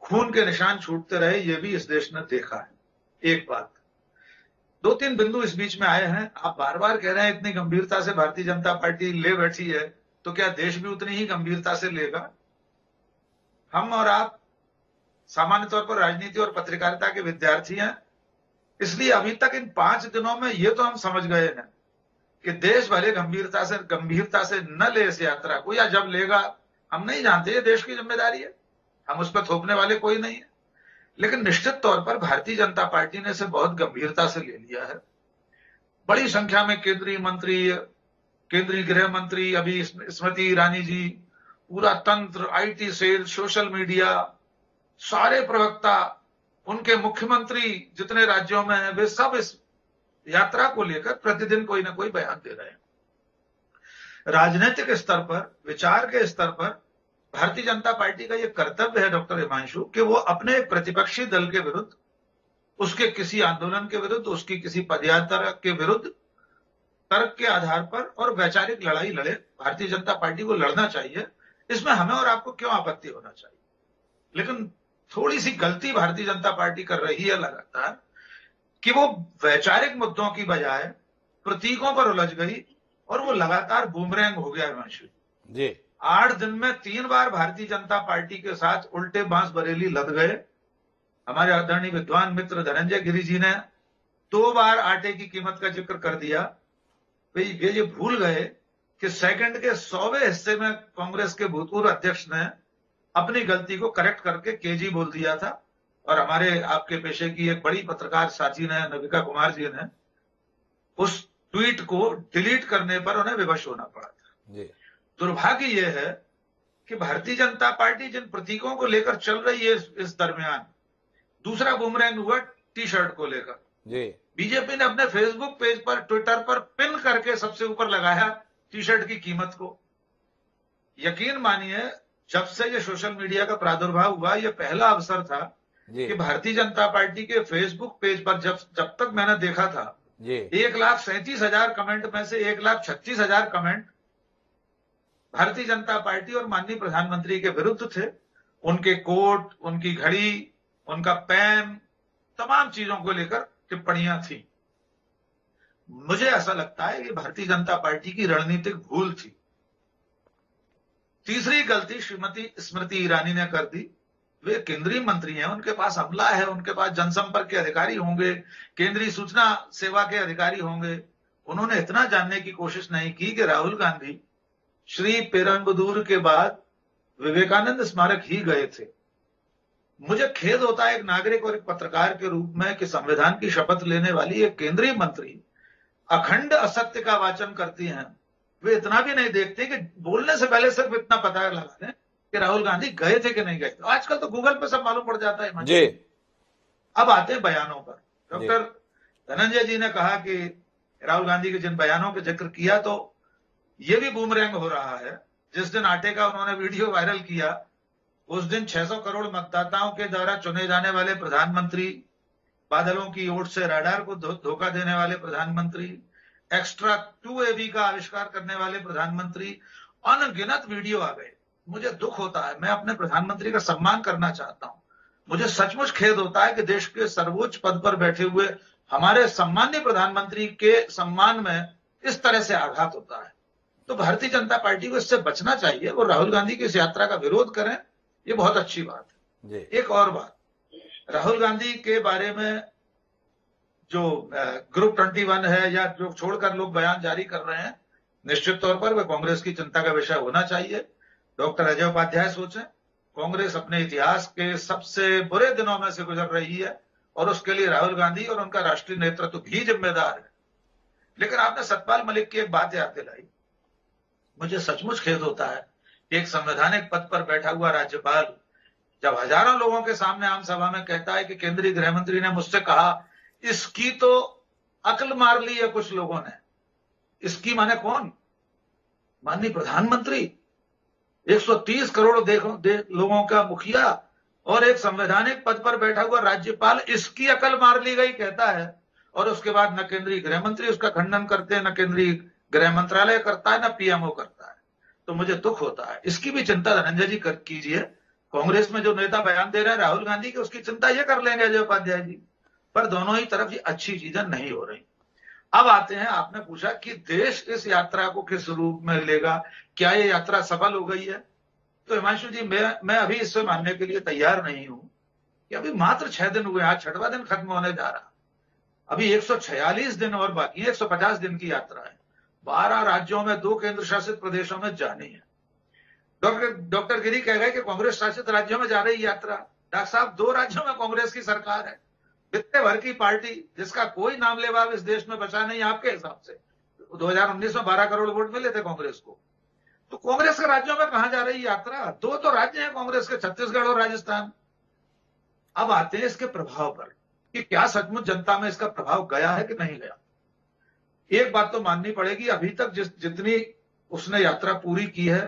खून के निशान छूटते रहे, ये भी इस देश ने देखा है। एक बात, 2-3 बिंदु इस बीच में आए हैं। आप बार बार कह रहे हैं इतनी गंभीरता से भारतीय जनता पार्टी ले बैठी है, तो क्या देश भी उतनी ही गंभीरता से लेगा? हम और आप सामान्य तौर पर राजनीति और पत्रकारिता के विद्यार्थी हैं, इसलिए अभी तक इन 5 दिनों में ये तो हम समझ गए हैं कि देश भले गंभीरता से न ले इस यात्रा को, या जब लेगा हम नहीं जानते, ये देश की जिम्मेदारी है, हम उस पर थोपने वाले कोई नहीं है। लेकिन निश्चित तौर पर भारतीय जनता पार्टी ने इसे बहुत गंभीरता से ले लिया है। बड़ी संख्या में केंद्रीय गृह मंत्री, अभी स्मृति ईरानी जी, पूरा तंत्र, आईटी सेल, सोशल मीडिया, सारे प्रवक्ता, उनके मुख्यमंत्री जितने राज्यों में हैं, वे सब इस यात्रा को लेकर प्रतिदिन कोई ना कोई बयान दे रहे हैं। राजनीतिक स्तर पर, विचार के स्तर पर भारतीय जनता पार्टी का यह कर्तव्य है डॉक्टर हिमांशु कि वो अपने प्रतिपक्षी दल के विरुद्ध, उसके किसी आंदोलन के विरुद्ध, उसकी किसी पदयात्रा के विरुद्ध तर्क के आधार पर और वैचारिक लड़ाई लड़े। भारतीय जनता पार्टी को लड़ना चाहिए, इसमें हमें और आपको क्यों आपत्ति होना चाहिए। लेकिन थोड़ी सी गलती भारतीय जनता पार्टी कर रही है लगातार कि वो वैचारिक मुद्दों की बजाय प्रतीकों पर उलझ गई और वो लगातार बूमरैंग हो गया हिमांशु जी। 8 दिन में 3 बार भारतीय जनता पार्टी के साथ उल्टे बांस बरेली लद गए। हमारे आदरणीय विद्वान मित्र धनंजय गिरि जी ने 2 बार आटे की कीमत का जिक्र कर दिया। भाई ये भूल गए कि सेकंड के 100वें हिस्से में कांग्रेस के भूतपूर्व अध्यक्ष ने अपनी गलती को करेक्ट करके केजी बोल दिया था, और हमारे आपके पेशे की एक बड़ी पत्रकार साथी ने, नविका कुमार जी ने, उस ट्वीट को डिलीट करने पर उन्हें विवश होना पड़ा था। दुर्भाग्य यह है कि भारतीय जनता पार्टी जिन प्रतीकों को लेकर चल रही है इस दरमियान, दूसरा बुमरैंग हुआ टी शर्ट को लेकर। बीजेपी ने अपने फेसबुक पेज पर, ट्विटर पर पिन करके सबसे ऊपर लगाया टी शर्ट की कीमत को। यकीन मानिए, जब से ये सोशल मीडिया का प्रादुर्भाव हुआ, यह पहला अवसर था कि भारतीय जनता पार्टी के फेसबुक पेज पर जब तक मैंने देखा था, 1,37,000 कमेंट में से 1,36,000 कमेंट भारतीय जनता पार्टी और माननीय प्रधानमंत्री के विरुद्ध थे। उनके कोट, उनकी घड़ी, उनका पेन, तमाम चीजों को लेकर टिप्पणियां थी। मुझे ऐसा लगता है कि भारतीय जनता पार्टी की रणनीतिक भूल थी। तीसरी गलती श्रीमती स्मृति ईरानी ने कर दी। वे केंद्रीय मंत्री हैं, उनके पास अमला है, उनके पास जनसंपर्क के अधिकारी होंगे, केंद्रीय सूचना सेवा के अधिकारी होंगे। उन्होंने इतना जानने की कोशिश नहीं की कि राहुल गांधी श्री पेरुम्बदूर के बाद विवेकानंद स्मारक ही गए थे। मुझे खेद होता है एक नागरिक और एक पत्रकार के रूप में कि संविधान की शपथ लेने वाली एक केंद्रीय मंत्री अखंड असत्य का वाचन करती हैं। वे इतना भी नहीं देखते कि बोलने से पहले सिर्फ इतना पता लगा दें कि राहुल गांधी गए थे कि नहीं गए थे। आजकल तो गूगल पे सब मालूम पड़ जाता है जी। अब आते हैं बयानों पर। डॉक्टर धनंजय जी ने कहा कि राहुल गांधी के जिन बयानों का जिक्र किया, तो ये भी बूमरैंग हो रहा है। जिस दिन आटे का उन्होंने वीडियो वायरल किया, उस दिन 600 करोड़ मतदाताओं के द्वारा चुने जाने वाले प्रधानमंत्री, बादलों की ओट से रडार को धोखा देने वाले प्रधानमंत्री, एक्स्ट्रा 2AB का आविष्कार करने वाले प्रधानमंत्री, अनगिनत वीडियो आ गए। मुझे दुख होता है, मैं अपने प्रधानमंत्री का सम्मान करना चाहता हूं। मुझे सचमुच खेद होता है कि देश के सर्वोच्च पद पर बैठे हुए हमारे सम्मानीय प्रधानमंत्री के सम्मान में इस तरह से आघात होता है। तो भारतीय जनता पार्टी को इससे बचना चाहिए। वो राहुल गांधी की इस यात्रा का विरोध करें, ये बहुत अच्छी बात है। एक और बात, राहुल गांधी के बारे में जो ग्रुप 21 है या जो छोड़कर लोग बयान जारी कर रहे हैं, निश्चित तौर पर वह कांग्रेस की चिंता का विषय होना चाहिए। डॉक्टर अजय उपाध्याय सोचें, कांग्रेस अपने इतिहास के सबसे बुरे दिनों में से गुजर रही है और उसके लिए राहुल गांधी और उनका राष्ट्रीय नेतृत्व भी जिम्मेदार है। लेकिन आपने सतपाल मलिक की एक बात याद दिलाई। मुझे सचमुच खेद होता है कि एक संवैधानिक पद पर बैठा हुआ राज्यपाल जब हजारों लोगों के सामने आम सभा में कहता है कि केंद्रीय गृह मंत्री ने मुझसे कहा, इसकी तो अक्ल मार ली है कुछ लोगों ने। इसकी माने कौन? माननीय प्रधानमंत्री, 130 करोड़ लोगों का मुखिया और एक संवैधानिक पद पर बैठा हुआ राज्यपाल इसकी अकल मार ली गई कहता है, और उसके बाद न केंद्रीय गृह मंत्री उसका खंडन करते हैं, न केंद्रीय गृह मंत्रालय करता है, न पीएमओ करता है। तो मुझे दुख होता है। इसकी भी चिंता धनंजय जी कीजिए। कांग्रेस में जो नेता बयान दे रहे हैं राहुल गांधी के, उसकी चिंता ये कर लेंगे अजय उपाध्याय जी। पर दोनों ही तरफ ये अच्छी चीजें नहीं हो रही। अब आते हैं, आपने पूछा कि देश इस यात्रा को किस रूप में लेगा, क्या ये यात्रा सफल हो गई है? तो हिमांशु जी, मैं अभी इससे मानने के लिए तैयार नहीं हूं कि अभी मात्र 6 दिन हुए, आज 6वां दिन खत्म होने जा रहा। अभी 146 दिन और बाकी है, 150 दिन की यात्रा है। 12 राज्यों में 2 केंद्र शासित प्रदेशों में जानी है। डॉक्टर गिरी कह गए कि कांग्रेस शासित राज्यों में जा रही यात्रा। डॉक्टर साहब, 2 राज्यों में कांग्रेस की सरकार है, वित्त भर की पार्टी जिसका कोई नाम लेवा इस देश में बचा नहीं। आपके हिसाब से 2019 में 12 करोड़ वोट मिले थे कांग्रेस को, तो कांग्रेस के राज्यों में कहां जा रही यात्रा? 2 तो राज्य हैं कांग्रेस के, छत्तीसगढ़ और राजस्थान। अब आते हैं इसके प्रभाव पर कि क्या सचमुच जनता में इसका प्रभाव गया है कि नहीं गया। एक बात तो माननी पड़ेगी, अभी तक जितनी उसने यात्रा पूरी की है,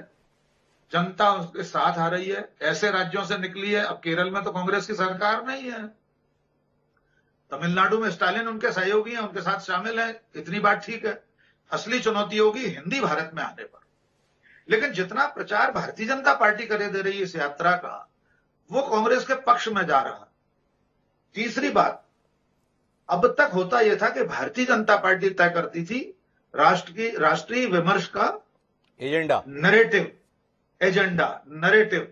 जनता उसके साथ आ रही है। ऐसे राज्यों से निकली है, अब केरल में तो कांग्रेस की सरकार नहीं है, तमिलनाडु में स्टालिन उनके सहयोगी हैं, उनके साथ शामिल है, इतनी बात ठीक है। असली चुनौती होगी हिंदी भारत में आने पर। लेकिन जितना प्रचार भारतीय जनता पार्टी करे दे रही है इस यात्रा का, वो कांग्रेस के पक्ष में जा रहा। तीसरी बात, अब तक होता यह था कि भारतीय जनता पार्टी तय करती थी राष्ट्रीय विमर्श का एजेंडा, नैरेटिव, एजेंडा, नरेटिव,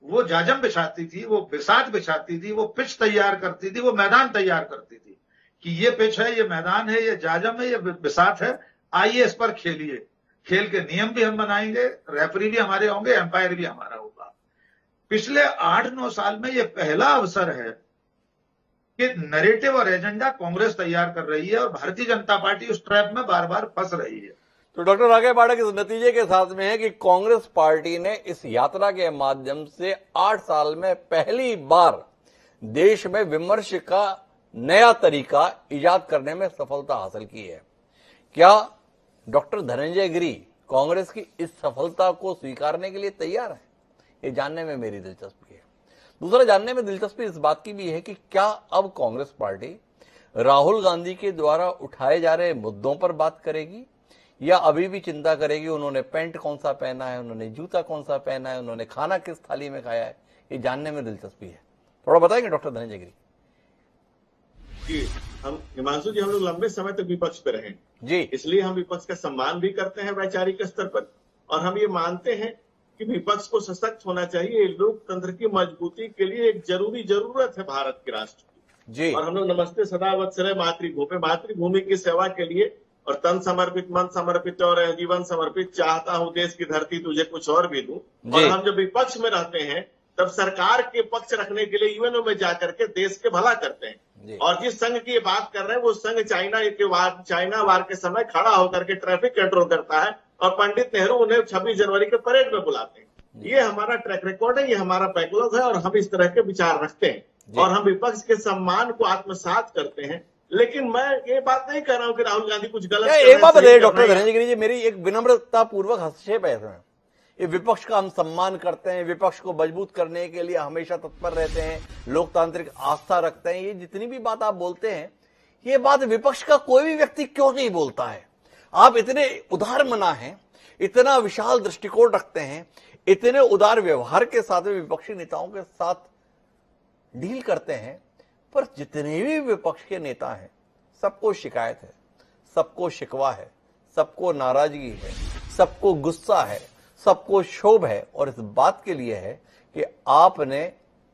वो जाजम बिछाती थी, वो बिसात बिछाती थी, वो पिच तैयार करती थी, वो मैदान तैयार करती थी कि ये पिच है, ये मैदान है, ये जाजम है, ये बिसात है, आइए इस पर खेलिए। खेल के नियम भी हम बनाएंगे, रेफरी भी हमारे होंगे, एम्पायर भी हमारा होगा। पिछले 8-9 साल में ये पहला अवसर है कि नरेटिव और एजेंडा कांग्रेस तैयार कर रही है और भारतीय जनता पार्टी उस ट्रैप में बार बार फंस रही है। तो डॉक्टर राकेश पाठक इस नतीजे के साथ में है कि कांग्रेस पार्टी ने इस यात्रा के माध्यम से 8 साल में पहली बार देश में विमर्श का नया तरीका इजाद करने में सफलता हासिल की है। क्या डॉक्टर धनंजय गिरी कांग्रेस की इस सफलता को स्वीकारने के लिए तैयार है? ये जानने में मेरी दिलचस्पी है। दूसरा जानने में दिलचस्पी इस बात की भी है कि क्या अब कांग्रेस पार्टी राहुल गांधी के द्वारा उठाए जा रहे मुद्दों पर बात करेगी या अभी भी चिंता करेगी उन्होंने पैंट कौन सा पहना है, उन्होंने जूता कौन सा पहना है, उन्होंने खाना किस थाली में खाया है? ये जानने में दिलचस्पी है। थोड़ा बताएंगे डॉक्टर धनंजय गिरी जी? हम हिमांशु जी, हम लोग लंबे समय तक विपक्ष पे रहे जी, इसलिए हम विपक्ष का सम्मान भी करते हैं वैचारिक स्तर पर, और हम ये मानते हैं कि विपक्ष को सशक्त होना चाहिए। लोकतंत्र की मजबूती के लिए एक जरूरत है भारत के राष्ट्र की जी। और हम लोग नमस्ते सदा वत्सरे मातृभूमि की सेवा के लिए और तन समर्पित, मन समर्पित और जीवन समर्पित, चाहता हूं देश की धरती तुझे कुछ और भी दूं। और हम जब विपक्ष में रहते हैं तब सरकार के पक्ष रखने के लिए यूएनओ में जाकर के देश के भला करते हैं। और जिस संघ की ये बात कर रहे हैं वो संघ चाइना वार के समय खड़ा होकर के ट्रैफिक कंट्रोल करता है और पंडित नेहरू उन्हें 26 जनवरी के परेड में बुलाते हैं। ये हमारा ट्रैक रिकॉर्ड है, ये हमारा बैकलॉग है और हम इस तरह के विचार रखते हैं और हम विपक्ष के सम्मान को आत्मसात करते हैं। लेकिन मैं ये बात नहीं कर रहा हूं कि राहुल गांधी कुछ गलत एक बात बताइए डॉक्टर धनंजय गिरी जी, मेरी एक विनम्रता पूर्वक हस्तक्षेप है इसमें। ये विपक्ष का हम सम्मान करते हैं, विपक्ष को मजबूत करने के लिए हमेशा तत्पर रहते हैं, लोकतांत्रिक आस्था रखते हैं, ये जितनी भी बात आप बोलते हैं ये बात विपक्ष का कोई भी व्यक्ति क्यों नहीं बोलता है? आप इतने उदार मना हैं, इतना विशाल दृष्टिकोण रखते हैं, इतने उदार व्यवहार के साथ विपक्षी नेताओं के साथ डील करते हैं, पर जितने भी विपक्ष के नेता हैं सबको शिकायत है, सबको शिकवा है, सबको नाराजगी है, सबको गुस्सा है, सबको क्षोभ है और इस बात के लिए है कि आपने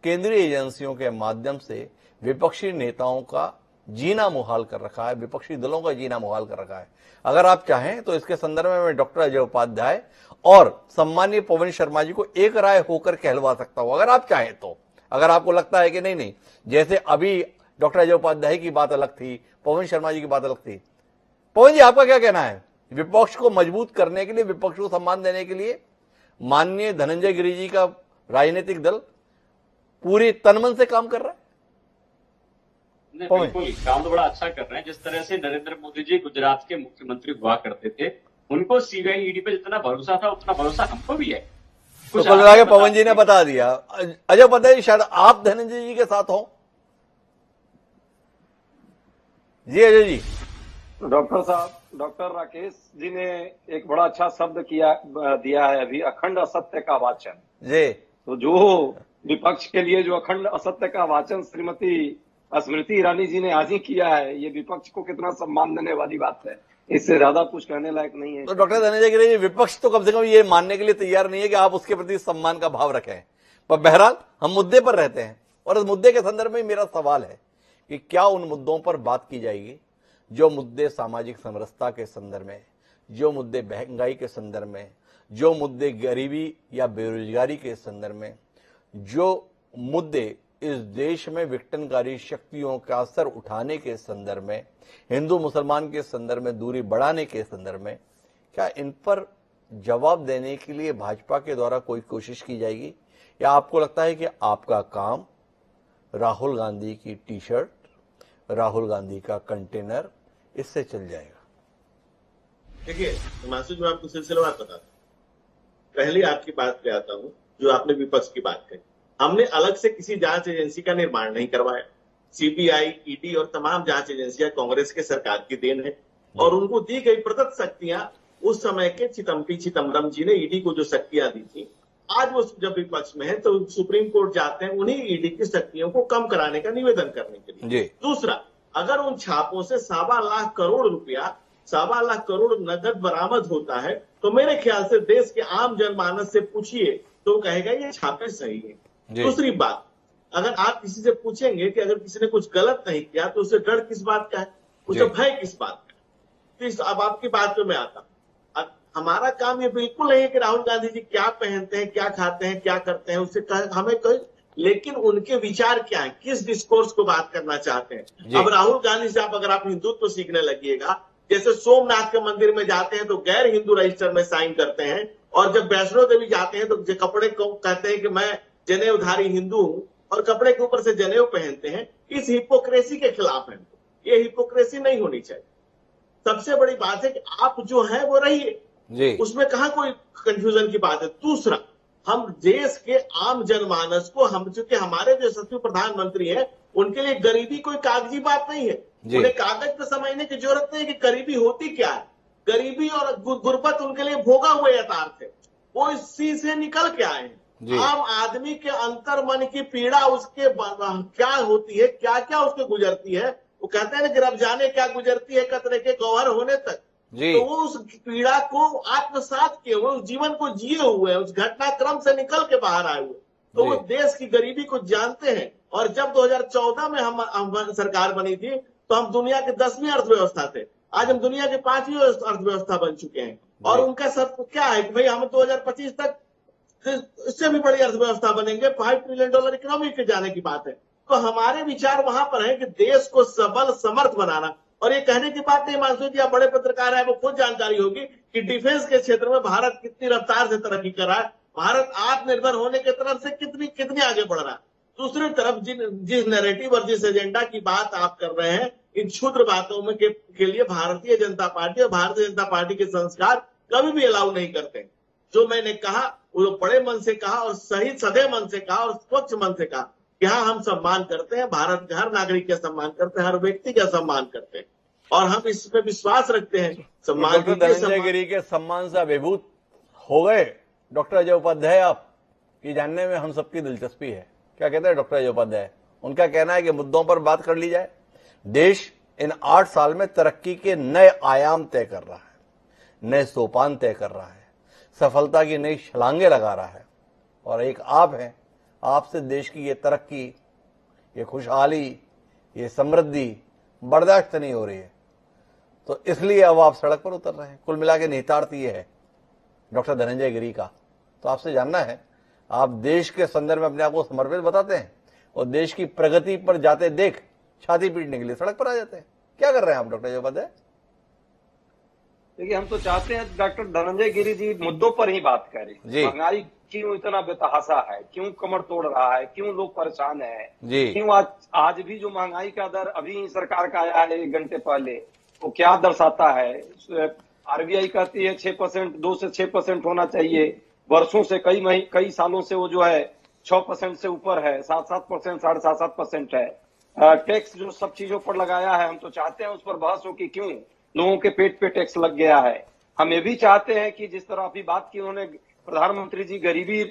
केंद्रीय एजेंसियों के माध्यम से विपक्षी नेताओं का जीना मुहाल कर रखा है, विपक्षी दलों का जीना मुहाल कर रखा है। अगर आप चाहें तो इसके संदर्भ में मैं डॉक्टर अजय उपाध्याय और सम्मानीय पवन शर्मा जी को एक राय होकर कहलवा सकता हूं, अगर आप चाहें तो। अगर आपको लगता है कि नहीं, जैसे अभी डॉक्टर अजय उपाध्याय की बात अलग थी, पवन शर्मा जी की बात अलग थी। पवन जी, आपका क्या कहना है? विपक्ष को मजबूत करने के लिए, विपक्ष को सम्मान देने के लिए माननीय धनंजय गिरी जी का राजनीतिक दल पूरे तनमन से काम कर रहा है? बिल्कुल, काम तो बड़ा अच्छा कर रहे हैं। जिस तरह से नरेंद्र मोदी जी गुजरात के मुख्यमंत्री हुआ करते थे, उनको सीबीआई ईडी पे जितना भरोसा था उतना भरोसा हमको भी है। तो कल आगे पवन जी ने बता दिया। अजय पता शायद आप धनंजय जी के साथ हो। जी अजय जी। डॉक्टर साहब, डॉक्टर राकेश जी ने एक बड़ा अच्छा शब्द दिया है अभी, अखंड असत्य का वाचन जी। तो जो विपक्ष के लिए जो अखंड असत्य का वाचन श्रीमती स्मृति ईरानी जी ने आज ही किया है, ये विपक्ष को कितना सम्मान देने वाली बात है। इससे ज्यादा कुछ कहने लायक नहीं है। तो डॉक्टर धनंजय गिरी जी, विपक्ष तो कम से कम ये मानने के लिए तैयार नहीं है कि आप उसके प्रति सम्मान का भाव रखें, पर बहरहाल हम मुद्दे पर रहते हैं और इस मुद्दे के संदर्भ में मेरा सवाल है कि क्या उन मुद्दों पर बात की जाएगी जो मुद्दे सामाजिक समरसता के संदर्भ में, जो मुद्दे महंगाई के संदर्भ में, जो मुद्दे गरीबी या बेरोजगारी के संदर्भ में, जो मुद्दे इस देश में विघटनकारी शक्तियों का असर उठाने के संदर्भ में, हिंदू मुसलमान के संदर्भ में दूरी बढ़ाने के संदर्भ में, क्या इन पर जवाब देने के लिए भाजपा के द्वारा कोई कोशिश की जाएगी या आपको लगता है कि आपका काम राहुल गांधी की टी शर्ट, राहुल गांधी का कंटेनर, इससे चल जाएगा? देखिए हिमांशु, जो आपको सिलसिलेवार बता, पहले आपकी बात पे आता हूं जो आपने विपक्ष की बात कही। हमने अलग से किसी जांच एजेंसी का निर्माण नहीं करवाया। सीबीआई, ईडी और तमाम जांच एजेंसियां कांग्रेस के सरकार की देन है और उनको दी गई प्रदत्त शक्तियां उस समय के चिदम्बरम जी ने ईडी को जो शक्तियां दी थी, आज वो जब विपक्ष में है तो सुप्रीम कोर्ट जाते हैं उन्हीं ईडी की शक्तियों को कम कराने का निवेदन करने के लिए। दूसरा, अगर उन छापों से 1.25 लाख करोड़ रुपया 1.25 लाख करोड़ नगद बरामद होता है, तो मेरे ख्याल से देश के आम जनमानस से पूछिए तो कहेगा ये छापे सही है। दूसरी बात, अगर आप किसी से पूछेंगे कि अगर किसी ने कुछ गलत नहीं किया तो उसे डर किस बात का है, उसे भय किस बात का है। तो अब आपकी बात पे मैं आता हूं। हमारा काम ये बिल्कुल नहीं है कि राहुल गांधी जी क्या पहनते हैं, क्या खाते हैं, क्या करते हैं, उससे हमें कोई, लेकिन उनके विचार क्या है, किस डिस्कोर्स को बात करना चाहते हैं। अब राहुल गांधी से अगर आप हिंदुत्व सीखने लगिएगा, जैसे सोमनाथ के मंदिर में जाते हैं तो गैर हिंदू रजिस्टर में साइन करते हैं, और जब वैष्णो देवी जाते हैं तो कपड़े को कहते हैं कि मैं जनेऊधारी हिंदू हूं, और कपड़े के ऊपर से जनेऊ पहनते हैं। इस हिपोक्रेसी के खिलाफ है, ये हिपोक्रेसी नहीं होनी चाहिए। सबसे बड़ी बात है कि आप जो है वो रहिए, उसमें कहां कोई कंफ्यूजन की बात है। दूसरा, हम देश के आम जनमानस को, हम चूंकि हमारे जो सचिव प्रधानमंत्री हैं, उनके लिए गरीबी कोई कागजी बात नहीं है। उन्हें कागज पे समझने की जरूरत नहीं कि गरीबी होती क्या है। गरीबी और गुर्बत उनके लिए भोगा हुआ यथार्थ है, वो इस चीज से निकल के आए हैं। आम आदमी के अंतर मन की पीड़ा उसके क्या होती है, क्या क्या उसके गुजरती है, वो कहते हैं ना कि रब जाने क्या गुजरती है कतरे के गौहर होने तक। तो वो उस पीड़ा को आत्मसात किए हुए, उस जीवन को जिए हुए हैं, उस घटनाक्रम से निकल के बाहर आए हुए, तो वो देश की गरीबी को जानते हैं। और जब 2014 में हम सरकार बनी थी तो हम दुनिया के 10वीं अर्थव्यवस्था थे, आज हम दुनिया के 5वीं अर्थव्यवस्था बन चुके हैं। और उनका सब क्या है कि भाई हम 2025 तक इससे भी बड़ी अर्थव्यवस्था बनेंगे, $5 ट्रिलियन इकोनॉमी के जाने की बात है। तो हमारे विचार वहां पर है कि देश को सबल समर्थ बनाना। और ये कहने की बात नहीं, मानसून जी आप बड़े पत्रकार हैं, वो खुद जानकारी होगी कि डिफेंस के क्षेत्र में भारत कितनी रफ्तार से तरक्की कर रहा है, भारत आत्मनिर्भर होने की तरफ से कितनी आगे बढ़ रहा है। दूसरी तरफ जिस नैरेटिव और जिस एजेंडा की बात आप कर रहे हैं, इन क्षुद्र बातों में के लिए भारतीय जनता पार्टी और भारतीय जनता पार्टी के संस्कार कभी भी अलाउ नहीं करते। जो मैंने कहा वो बड़े मन से कहा, और सही सदैव मन से कहा, और स्वच्छ मन से कहा कि हाँ, हम सम्मान करते हैं, भारत के हर नागरिक का सम्मान करते हैं, हर व्यक्ति का सम्मान करते हैं, और हम इसमें विश्वास रखते हैं। सम्मान धनंजय गिरी के सम्मान से अभिभूत हो गए डॉक्टर अजय उपाध्याय, आप ये जानने में हम सबकी दिलचस्पी है। क्या कहते हैं डॉक्टर अजय उपाध्याय? उनका कहना है कि मुद्दों पर बात कर ली जाए। देश इन 8 साल में तरक्की के नए आयाम तय कर रहा है, नए सोपान तय कर रहा है, सफलता की नई छलांगे लगा रहा है, और एक आप हैं, आपसे देश की ये तरक्की, ये खुशहाली, ये समृद्धि बर्दाश्त नहीं हो रही है। तो इसलिए अब आप सड़क पर उतर रहे हैं। कुल मिला के निहितार्थ ये है डॉक्टर धनंजय गिरी का। तो आपसे जानना है, आप देश के संदर्भ में अपने आप को समर्पित बताते हैं और देश की प्रगति पर जाते देख छाती पीटने के लिए सड़क पर आ जाते हैं। क्या कर रहे हैं आप डॉक्टर उपाध्याय? देखिए, हम तो चाहते हैं डॉक्टर धनंजय गिरी जी मुद्दों पर ही बात करें। महंगाई क्यों इतना बेतहाशा है, क्यों कमर तोड़ रहा है, क्यों लोग परेशान है, क्यों आज भी जो महंगाई का दर अभी सरकार का आया है 1 घंटे पहले, वो क्या दर्शाता है। आरबीआई कहती है 6%, 2 से 6% होना चाहिए। वर्षों से कई सालों से वो जो है 6% से ऊपर है, 7% 7.5% है। टैक्स जो सब चीजों पर लगाया है, हम तो चाहते हैं उस पर बहस हो कि क्यों लोगों के पेट पे टैक्स लग गया है। हम ये भी चाहते हैं कि जिस तरह अभी बात की उन्होंने, प्रधानमंत्री जी गरीबी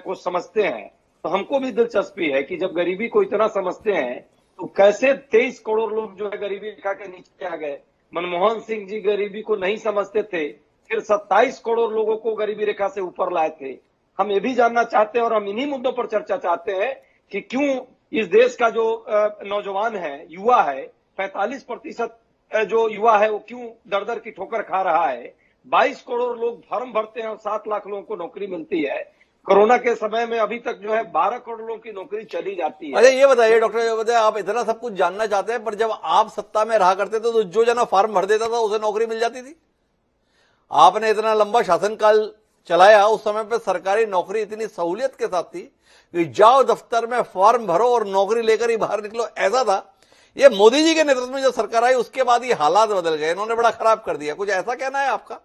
को समझते हैं, तो हमको भी दिलचस्पी है कि जब गरीबी को इतना समझते हैं तो कैसे 23 करोड़ लोग जो है गरीबी रेखा के नीचे आ गए। मनमोहन सिंह जी गरीबी को नहीं समझते थे, फिर 27 करोड़ लोगों को गरीबी रेखा से ऊपर लाए थे। हम ये भी जानना चाहते हैं और हम इन्हीं मुद्दों पर चर्चा चाहते हैं कि क्यों इस देश का जो नौजवान है, युवा है, 45% जो युवा है वो क्यों दर दर की ठोकर खा रहा है। 22 करोड़ लोग फॉर्म भरते हैं और 7 लाख लोगों को नौकरी मिलती है। कोरोना के समय में अभी तक जो है 12 करोड़ लोगों की नौकरी चली जाती है। अरे ये बताइए डॉक्टर, आप इतना सब कुछ जानना चाहते हैं, पर जब आप सत्ता में रहा करते थे तो जो जना फॉर्म भर देता था उसे नौकरी मिल जाती थी। आपने इतना लंबा शासनकाल चलाया, उस समय पर सरकारी नौकरी इतनी सहूलियत के साथ थी कि जाओ दफ्तर में फॉर्म भरो और नौकरी लेकर ही बाहर निकलो, ऐसा था। ये मोदी जी के नेतृत्व में जब सरकार आई उसके बाद ये हालात बदल गए, इन्होंने बड़ा खराब कर दिया। कुछ ऐसा कहना है आपका?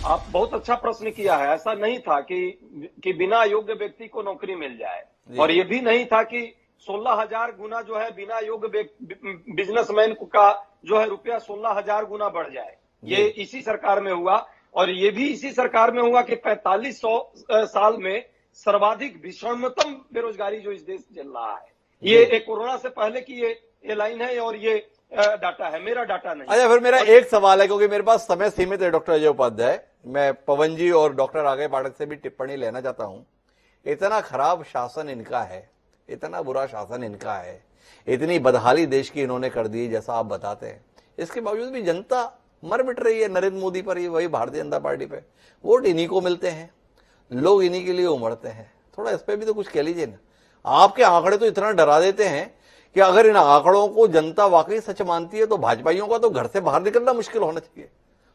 आप बहुत अच्छा प्रश्न किया है। ऐसा नहीं था कि बिना योग्य व्यक्ति को नौकरी मिल जाए, और ये भी नहीं था कि 16,000 गुना जो है बिना योग्य बिजनेसमैन का जो है रुपया 16,000 गुना बढ़ जाए। ये इसी सरकार में हुआ, और ये भी इसी सरकार में हुआ कि 4500 साल में सर्वाधिक भीषणतम बेरोजगारी जो इस देश झेल रहा है। ये कोरोना से पहले की ये लाइन है, और ये डाटा है, मेरा डाटा नहीं। अच्छा, फिर मेरा एक सवाल है, क्योंकि मेरे पास समय सीमित है डॉक्टर अजय उपाध्याय, मैं पवन जी और डॉक्टर आगे पाठक से भी टिप्पणी लेना चाहता हूं। इतना खराब शासन इनका है, इतना बुरा शासन इनका है, इतनी बदहाली देश की इन्होंने कर दी जैसा आप बताते हैं, इसके बावजूद भी जनता मर मिट रही है नरेंद्र मोदी पर, ये वही भारतीय जनता पार्टी पे। वोट इन्हीं को मिलते हैं, लोग इन्हीं के लिए उमड़ते हैं। थोड़ा इस पे भी तो कुछ कह लीजिए ना। आपके आंकड़े तो इतना डरा देते हैं कि अगर इन आंकड़ों को जनता वाकई सच मानती है तो भाजपाइयों का तो घर से बाहर निकलना मुश्किल होना चाहिए,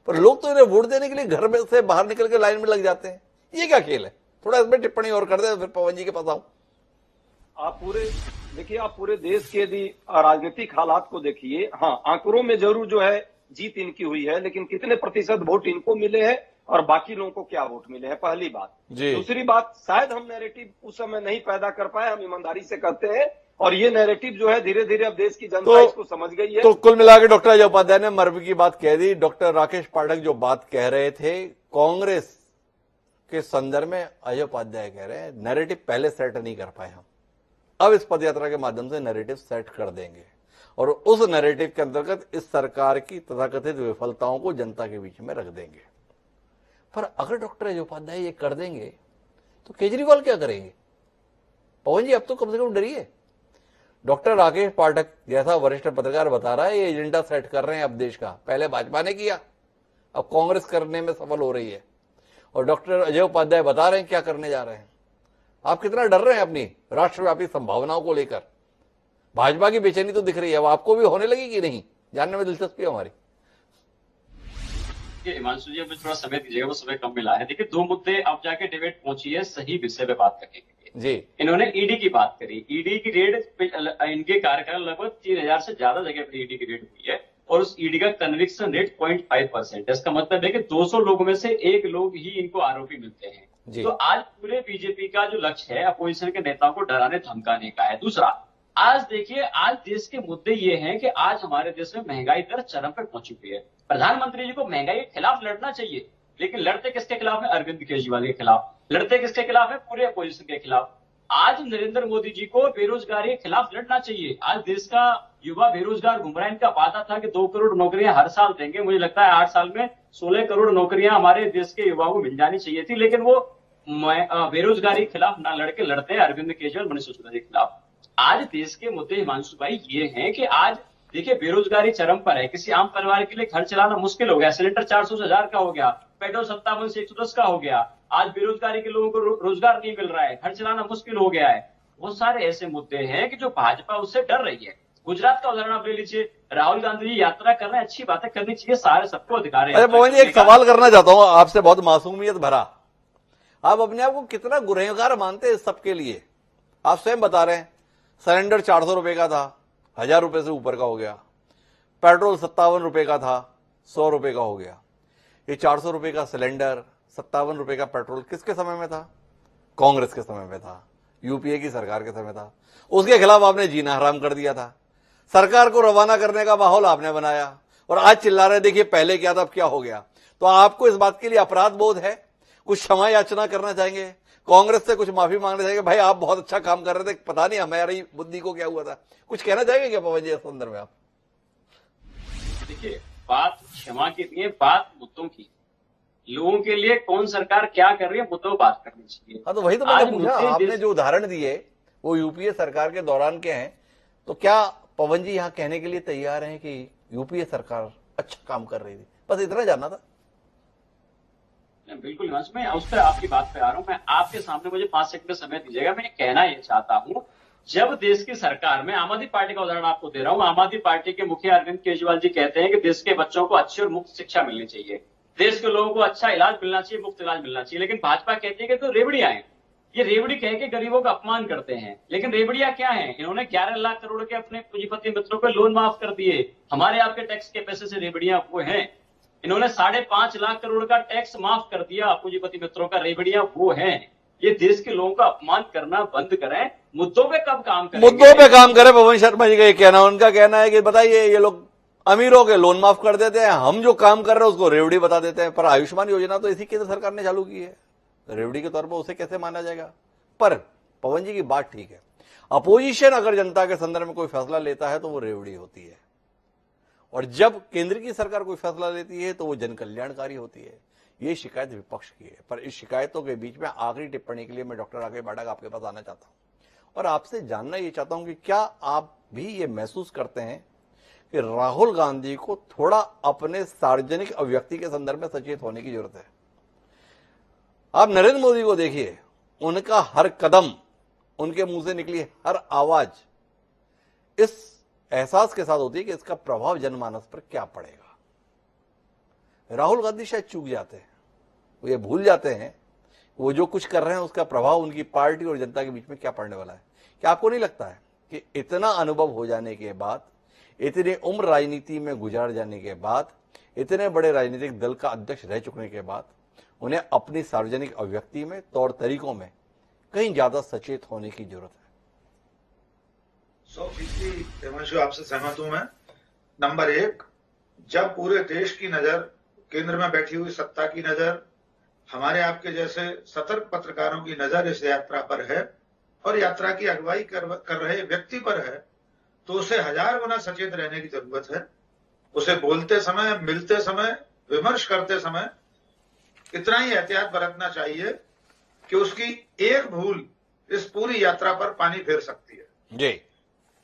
पर लोग तो इन्हें वोट देने के लिए घर में से बाहर निकल के लाइन में लग जाते हैं। ये क्या खेल है? थोड़ा इसमें टिप्पणी और कर दे, फिर पवन जी के पास आऊं। आप पूरे देश के यदि राजनीतिक हालात को देखिए, हाँ आंकड़ों में जरूर जो है जीत इनकी हुई है, लेकिन कितने प्रतिशत वोट इनको मिले हैं और बाकी लोगों को क्या वोट मिले हैं, पहली बात। दूसरी बात, शायद हम नैरेटिव उस समय नहीं पैदा कर पाए, हम ईमानदारी से कहते हैं, और ये नैरेटिव जो है धीरे धीरे अब देश की जनता इसको समझ गई है। तो कुल मिलाकर डॉक्टर अजय उपाध्याय ने मर्म की बात कह दी। डॉक्टर राकेश पाठक जो बात कह रहे थे कांग्रेस के संदर्भ में, अजय उपाध्याय कह रहे हैं नैरेटिव पहले सेट नहीं कर पाए हम, अब इस पदयात्रा के माध्यम से नैरेटिव सेट कर देंगे और उस नैरेटिव के अंतर्गत इस सरकार की तथाकथित विफलताओं को जनता के बीच में रख देंगे। पर अगर डॉक्टर अजय उपाध्याय ये कर देंगे तो केजरीवाल क्या करेंगे? पवन जी, अब तो कम से कम डरिए। डॉक्टर राकेश पाठक जैसा वरिष्ठ पत्रकार बता रहा है ये एजेंडा सेट कर रहे हैं अब देश का। पहले भाजपा ने किया, अब कांग्रेस करने में सफल हो रही है, और डॉक्टर अजय उपाध्याय बता रहे हैं क्या करने जा रहे हैं। आप कितना डर रहे हैं अपनी राष्ट्रव्यापी संभावनाओं को लेकर? भाजपा की बेचैनी तो दिख रही है, अब आपको भी होने लगी कि नहीं, जानने में दिलचस्पी है हमारी। हिमांशु जी, अभी थोड़ा समय दीजिएगा, वो समय कम मिला है। देखिए, दो मुद्दे अब जाके डिबेट पहुंची है सही विषय पे बात करने के लिए। जी, इन्होंने ईडी की बात करी। ईडी की रेड इनके कार्यकाल लगभग 3000 से ज्यादा जगह पर ईडी की रेड हुई है, और उस ईडी का कन्विक्शन रेट 0.5%। इसका मतलब है कि 200 लोगों में से एक लोग ही इनको आरोपी मिलते हैं। तो आज पूरे बीजेपी का जो लक्ष्य है अपोजिशन के नेताओं को डराने धमकाने का है। दूसरा, आज देखिए, आज देश के मुद्दे ये हैं कि आज हमारे देश में महंगाई दर चरम पर पहुंच चुकी है। प्रधानमंत्री जी को महंगाई के खिलाफ लड़ना चाहिए, लेकिन लड़ते किसके खिलाफ है? अरविंद केजरीवाल के खिलाफ। लड़ते किसके खिलाफ है? पूरे अपोजिशन के खिलाफ। आज नरेंद्र मोदी जी को बेरोजगारी के खिलाफ लड़ना चाहिए। आज देश का युवा बेरोजगार घूम रहा है। इनका वादा था कि 2 करोड़ नौकरियां हर साल देंगे। मुझे लगता है 8 साल में 16 करोड़ नौकरियां हमारे देश के युवाओं को मिल जानी चाहिए थी, लेकिन वो बेरोजगारी के खिलाफ ना लड़के लड़ते हैं अरविंद केजरीवाल, मनीष सिसोदिया के खिलाफ। आज देश के मुद्दे हिमांशु भाई ये हैं कि आज देखिए बेरोजगारी चरम पर है। किसी आम परिवार के लिए घर चलाना मुश्किल हो गया। सिलेंडर 400 से 1000 का हो गया, पेट्रोल 57 से 110 का हो गया। आज बेरोजगारी के लोगों को रोजगार नहीं मिल रहा है, घर चलाना मुश्किल हो गया है। बहुत सारे ऐसे मुद्दे हैं कि जो भाजपा उससे डर रही है। गुजरात का उदाहरण आप ले लीजिए, राहुल गांधी जी यात्रा कर रहे हैं, अच्छी बातें करनी चाहिए, सारे सबको अधिकार है। अरे पवन जी, एक सवाल करना चाहता हूं आपसे, बहुत मासूमियत भरा। आप अपने आप को कितना गुनहगार मानते हैं इस सबके लिए? आप स्वयं बता रहे हैं सिलेंडर 400 रुपए का था, 1000 रुपए से ऊपर का हो गया। पेट्रोल 57 रुपए का था, 100 रुपए का हो गया। ये 400 रुपए का सिलेंडर, 57 रुपए का पेट्रोल किसके समय में था? कांग्रेस के समय में था, यूपीए की सरकार के समय था। उसके खिलाफ आपने जीना हराम कर दिया था। सरकार को रवाना करने का माहौल आपने बनाया, और आज चिल्ला रहे देखिए पहले क्या था अब क्या हो गया। तो आपको इस बात के लिए अपराध बोध है? कुछ क्षमा याचना करना चाहेंगे? कांग्रेस से कुछ माफी मांगना चाहेंगे? भाई आप बहुत अच्छा काम कर रहे थे, पता नहीं हमारी बुद्धि को क्या हुआ था। कुछ कहना चाहेंगे क्या पवन जी इस संदर्भ में आप? देखिए, बात क्षमा की नहीं है, बात मुद्दों की। लोगों के लिए कौन सरकार क्या कर रही है, मुद्दों बात करनी चाहिए। हाँ, तो वही तो मैंने पूछा। आपने जो उदाहरण दिए वो यूपीए सरकार के दौरान के हैं, तो क्या पवन जी यहाँ कहने के लिए तैयार हैं कि यूपीए सरकार अच्छा काम कर रही थी? बस इतना जानना था। बिल्कुल हिमांशु, मैं उस पर आपकी बात पे आ रहा हूं। मैं आपके सामने, मुझे 5 सेकंड समय दीजिएगा। मैं कहना ये चाहता हूं, जब देश की सरकार में, आम आदमी पार्टी का उदाहरण आपको दे रहा हूं, आम आदमी पार्टी के मुखिया अरविंद केजरीवाल जी कहते हैं कि देश के बच्चों को अच्छी और मुफ्त शिक्षा मिलनी चाहिए, देश के लोगों को अच्छा इलाज मिलना चाहिए, मुफ्त इलाज मिलना चाहिए। लेकिन भाजपा कहती है कि तो रेवड़ियां हैं। ये रेवड़ी कह के गरीबों का अपमान करते हैं। लेकिन रेवड़ियां क्या है? इन्होंने 11 लाख करोड़ के अपने पूंजीपति मित्रों को लोन माफ कर दिए। हमारे आपके टैक्स के पैसे से रेवड़ियां वो हैं। इन्होंने 5.5 लाख करोड़ का टैक्स माफ कर दिया पूंजीपति मित्रों का, रेवड़ियां वो हैं। ये देश के लोगों का अपमान करना बंद करें। मुद्दों पे कब काम करें? मुद्दों पे काम करें। पवन शर्मा जी का ये कहना, उनका कहना है कि बताइए ये लोग अमीरों के लोन माफ कर देते हैं, हम जो काम कर रहे हैं उसको रेवड़ी बता देते हैं। पर आयुष्मान योजना तो इसी केंद्र सरकार ने चालू की है, रेवड़ी के तौर पर उसे कैसे माना जाएगा? पर पवन जी की बात ठीक है, अपोजिशन अगर जनता के संदर्भ में कोई फैसला लेता है तो वो रेवड़ी होती है। और जब केंद्र की सरकार कोई फैसला लेती है तो वो जन कल्याणकारी होती है। ये शिकायत विपक्ष की है। पर इस शिकायतों के बीच में आखिरी टिप्पणी के लिए मैं डॉक्टर राकेश पाठक आपके पास आना चाहता हूं और आपसे जानना ये चाहता हूं कि क्या आप भी ये महसूस करते हैं कि राहुल गांधी को थोड़ा अपने सार्वजनिक अभिव्यक्ति के संदर्भ में सचेत होने की जरूरत है। आप नरेंद्र मोदी को देखिए, उनका हर कदम, उनके मुंह से निकली हर आवाज इस एहसास के साथ होती है कि इसका प्रभाव जनमानस पर क्या पड़ेगा। राहुल गांधी शायद चूक जाते हैं, वो ये भूल जाते हैं वो जो कुछ कर रहे हैं उसका प्रभाव उनकी पार्टी और जनता के बीच में क्या पड़ने वाला है। क्या आपको नहीं लगता है कि इतना अनुभव हो जाने के बाद, इतनी उम्र राजनीति में गुजार जाने के बाद, इतने बड़े राजनीतिक दल का अध्यक्ष रह चुकने के बाद उन्हें अपनी सार्वजनिक अभिव्यक्ति में, तौर तरीकों में कहीं ज्यादा सचेत होने की जरूरत है? 100% हिमांशु आपसे सहमत हूं मैं। नंबर एक, जब पूरे देश की नजर, केंद्र में बैठी हुई सत्ता की नजर, हमारे आपके जैसे सतर्क पत्रकारों की नजर इस यात्रा पर है और यात्रा की अगुवाई कर रहे व्यक्ति पर है, तो उसे 1000 गुना सचेत रहने की जरूरत है। उसे बोलते समय, मिलते समय, विमर्श करते समय इतना ही एहतियात बरतना चाहिए कि उसकी एक भूल इस पूरी यात्रा पर पानी फेर सकती है। जी,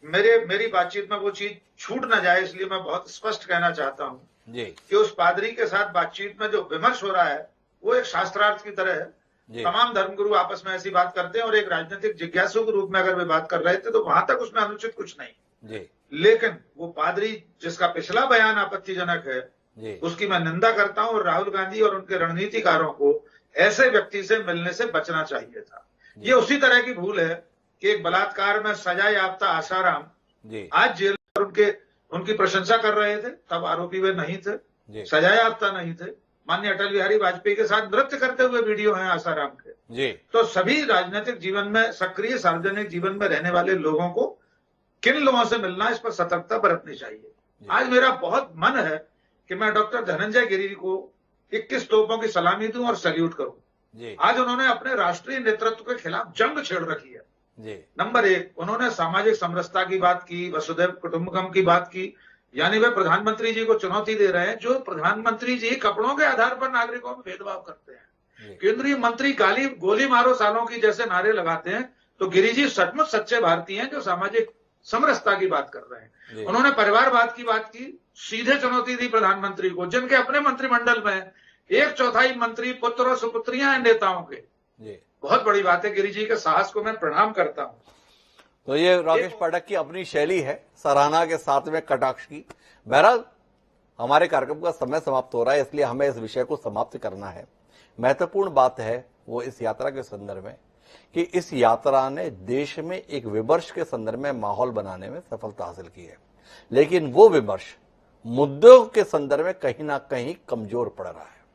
मेरी बातचीत में वो चीज छूट ना जाए, इसलिए मैं बहुत स्पष्ट कहना चाहता हूं जी, कि उस पादरी के साथ बातचीत में जो विमर्श हो रहा है वो एक शास्त्रार्थ की तरह है। तमाम धर्मगुरु आपस में ऐसी बात करते हैं और एक राजनीतिक जिज्ञासु के रूप में अगर वे बात कर रहे थे तो वहां तक उसमें अनुचित कुछ नहीं जी। लेकिन वो पादरी जिसका पिछला बयान आपत्तिजनक है जी, उसकी मैं निंदा करता हूं और राहुल गांधी और उनके रणनीतिकारों को ऐसे व्यक्ति से मिलने से बचना चाहिए था। ये उसी तरह की भूल है कि एक बलात्कार में सजा याफ्ता आसाराम आज जेल में उनकी प्रशंसा कर रहे थे, तब आरोपी वे नहीं थे, सजा याफ्ता नहीं थे। माननीय अटल बिहारी वाजपेयी के साथ नृत्य करते हुए वीडियो हैं आसाराम के। जी। तो सभी राजनीतिक जीवन में, सक्रिय सार्वजनिक जीवन में रहने वाले लोगों को किन लोगों से मिलना, इस पर सतर्कता बरतनी चाहिए। आज मेरा बहुत मन है कि मैं डॉक्टर धनंजय गिरी को 21 तोपों की सलामी दूं और सैल्यूट करूं। आज उन्होंने अपने राष्ट्रीय नेतृत्व के खिलाफ जंग छेड़ रखी है। नंबर एक, उन्होंने सामाजिक समरसता की बात की, वसुधैव कुटुंबकम की बात की, यानी वे प्रधानमंत्री जी को चुनौती दे रहे हैं। जो प्रधानमंत्री जी कपड़ों के आधार पर नागरिकों में भेदभाव करते हैं, केंद्रीय मंत्री गोली मारो सालों की जैसे नारे लगाते हैं, तो गिरी जी सचमुच सच्चे भारतीय हैं जो सामाजिक समरसता की बात कर रहे हैं। उन्होंने परिवारवाद की बात की, सीधे चुनौती दी प्रधानमंत्री को, जिनके अपने मंत्रिमंडल में 1/4 मंत्री पुत्र और सुपुत्रियां हैं नेताओं के। बहुत बड़ी बात है, गिरी जी के साहस को मैं प्रणाम करता हूं। तो ये राकेश पाठक की अपनी शैली है, सराहना के साथ में कटाक्ष की। बहरहाल हमारे कार्यक्रम का समय समाप्त हो रहा है, इसलिए हमें इस विषय को समाप्त करना है। महत्वपूर्ण बात है वो इस यात्रा के संदर्भ में कि इस यात्रा ने देश में एक विमर्श के संदर्भ में माहौल बनाने में सफलता हासिल की है, लेकिन वो विमर्श मुद्दों के संदर्भ में कहीं ना कहीं कमजोर पड़ रहा है।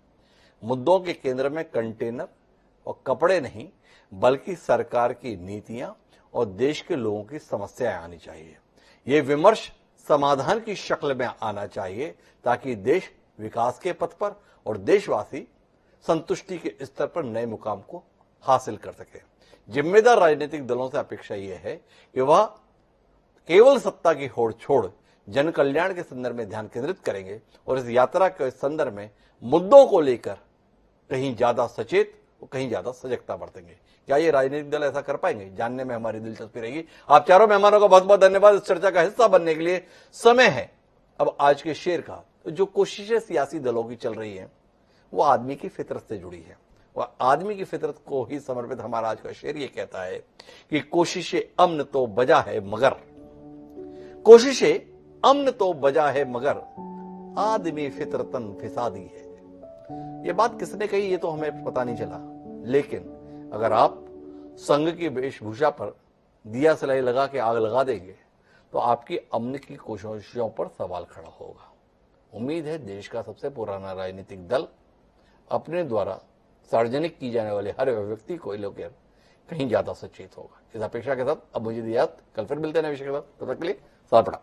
मुद्दों के केंद्र में कंटेनर और कपड़े नहीं, बल्कि सरकार की नीतियां और देश के लोगों की समस्याएं आनी चाहिए। ये विमर्श समाधान की शक्ल में आना चाहिए ताकि देश विकास के पथ पर और देशवासी संतुष्टि के स्तर पर नए मुकाम को हासिल कर सके। जिम्मेदार राजनीतिक दलों से अपेक्षा यह है कि वह केवल सत्ता की होड़ छोड़ जन कल्याण के संदर्भ में ध्यान केंद्रित करेंगे और इस यात्रा के संदर्भ में मुद्दों को लेकर कहीं ज्यादा सचेत और कहीं ज्यादा सजगता बरतेंगे। क्या ये राजनीतिक दल ऐसा कर पाएंगे? जानने में हमारी दिलचस्पी रहेगी। आप चारों मेहमानों का बहुत बहुत धन्यवाद इस चर्चा का हिस्सा बनने के लिए। समय है अब आज के शेर का। तो जो कोशिशें सियासी दलों की चल रही हैं वो आदमी की फितरत से जुड़ी है, वह आदमी की फितरत को ही समर्पित हमारा आज का शेर ये कहता है कि कोशिशें अमन तो बजा है मगर, कोशिशें अमन तो बजा है मगर आदमी फितरतन फिसादी है। ये बात किसने कही ये तो हमें पता नहीं चला, लेकिन अगर आप संघ की वेशभूषा पर दिया सलाई लगा के आग लगा देंगे तो आपकी अमन की कोशिशों पर सवाल खड़ा होगा। उम्मीद है देश का सबसे पुराना राजनीतिक दल अपने द्वारा सार्वजनिक की जाने वाले हर व्यक्ति को लेकर कहीं ज्यादा सचेत होगा। इस अपेक्षा के साथ अब मुझे दिया, कल फिर मिलते हैं नए विषय के साथ। तब तक के लिए सलाम।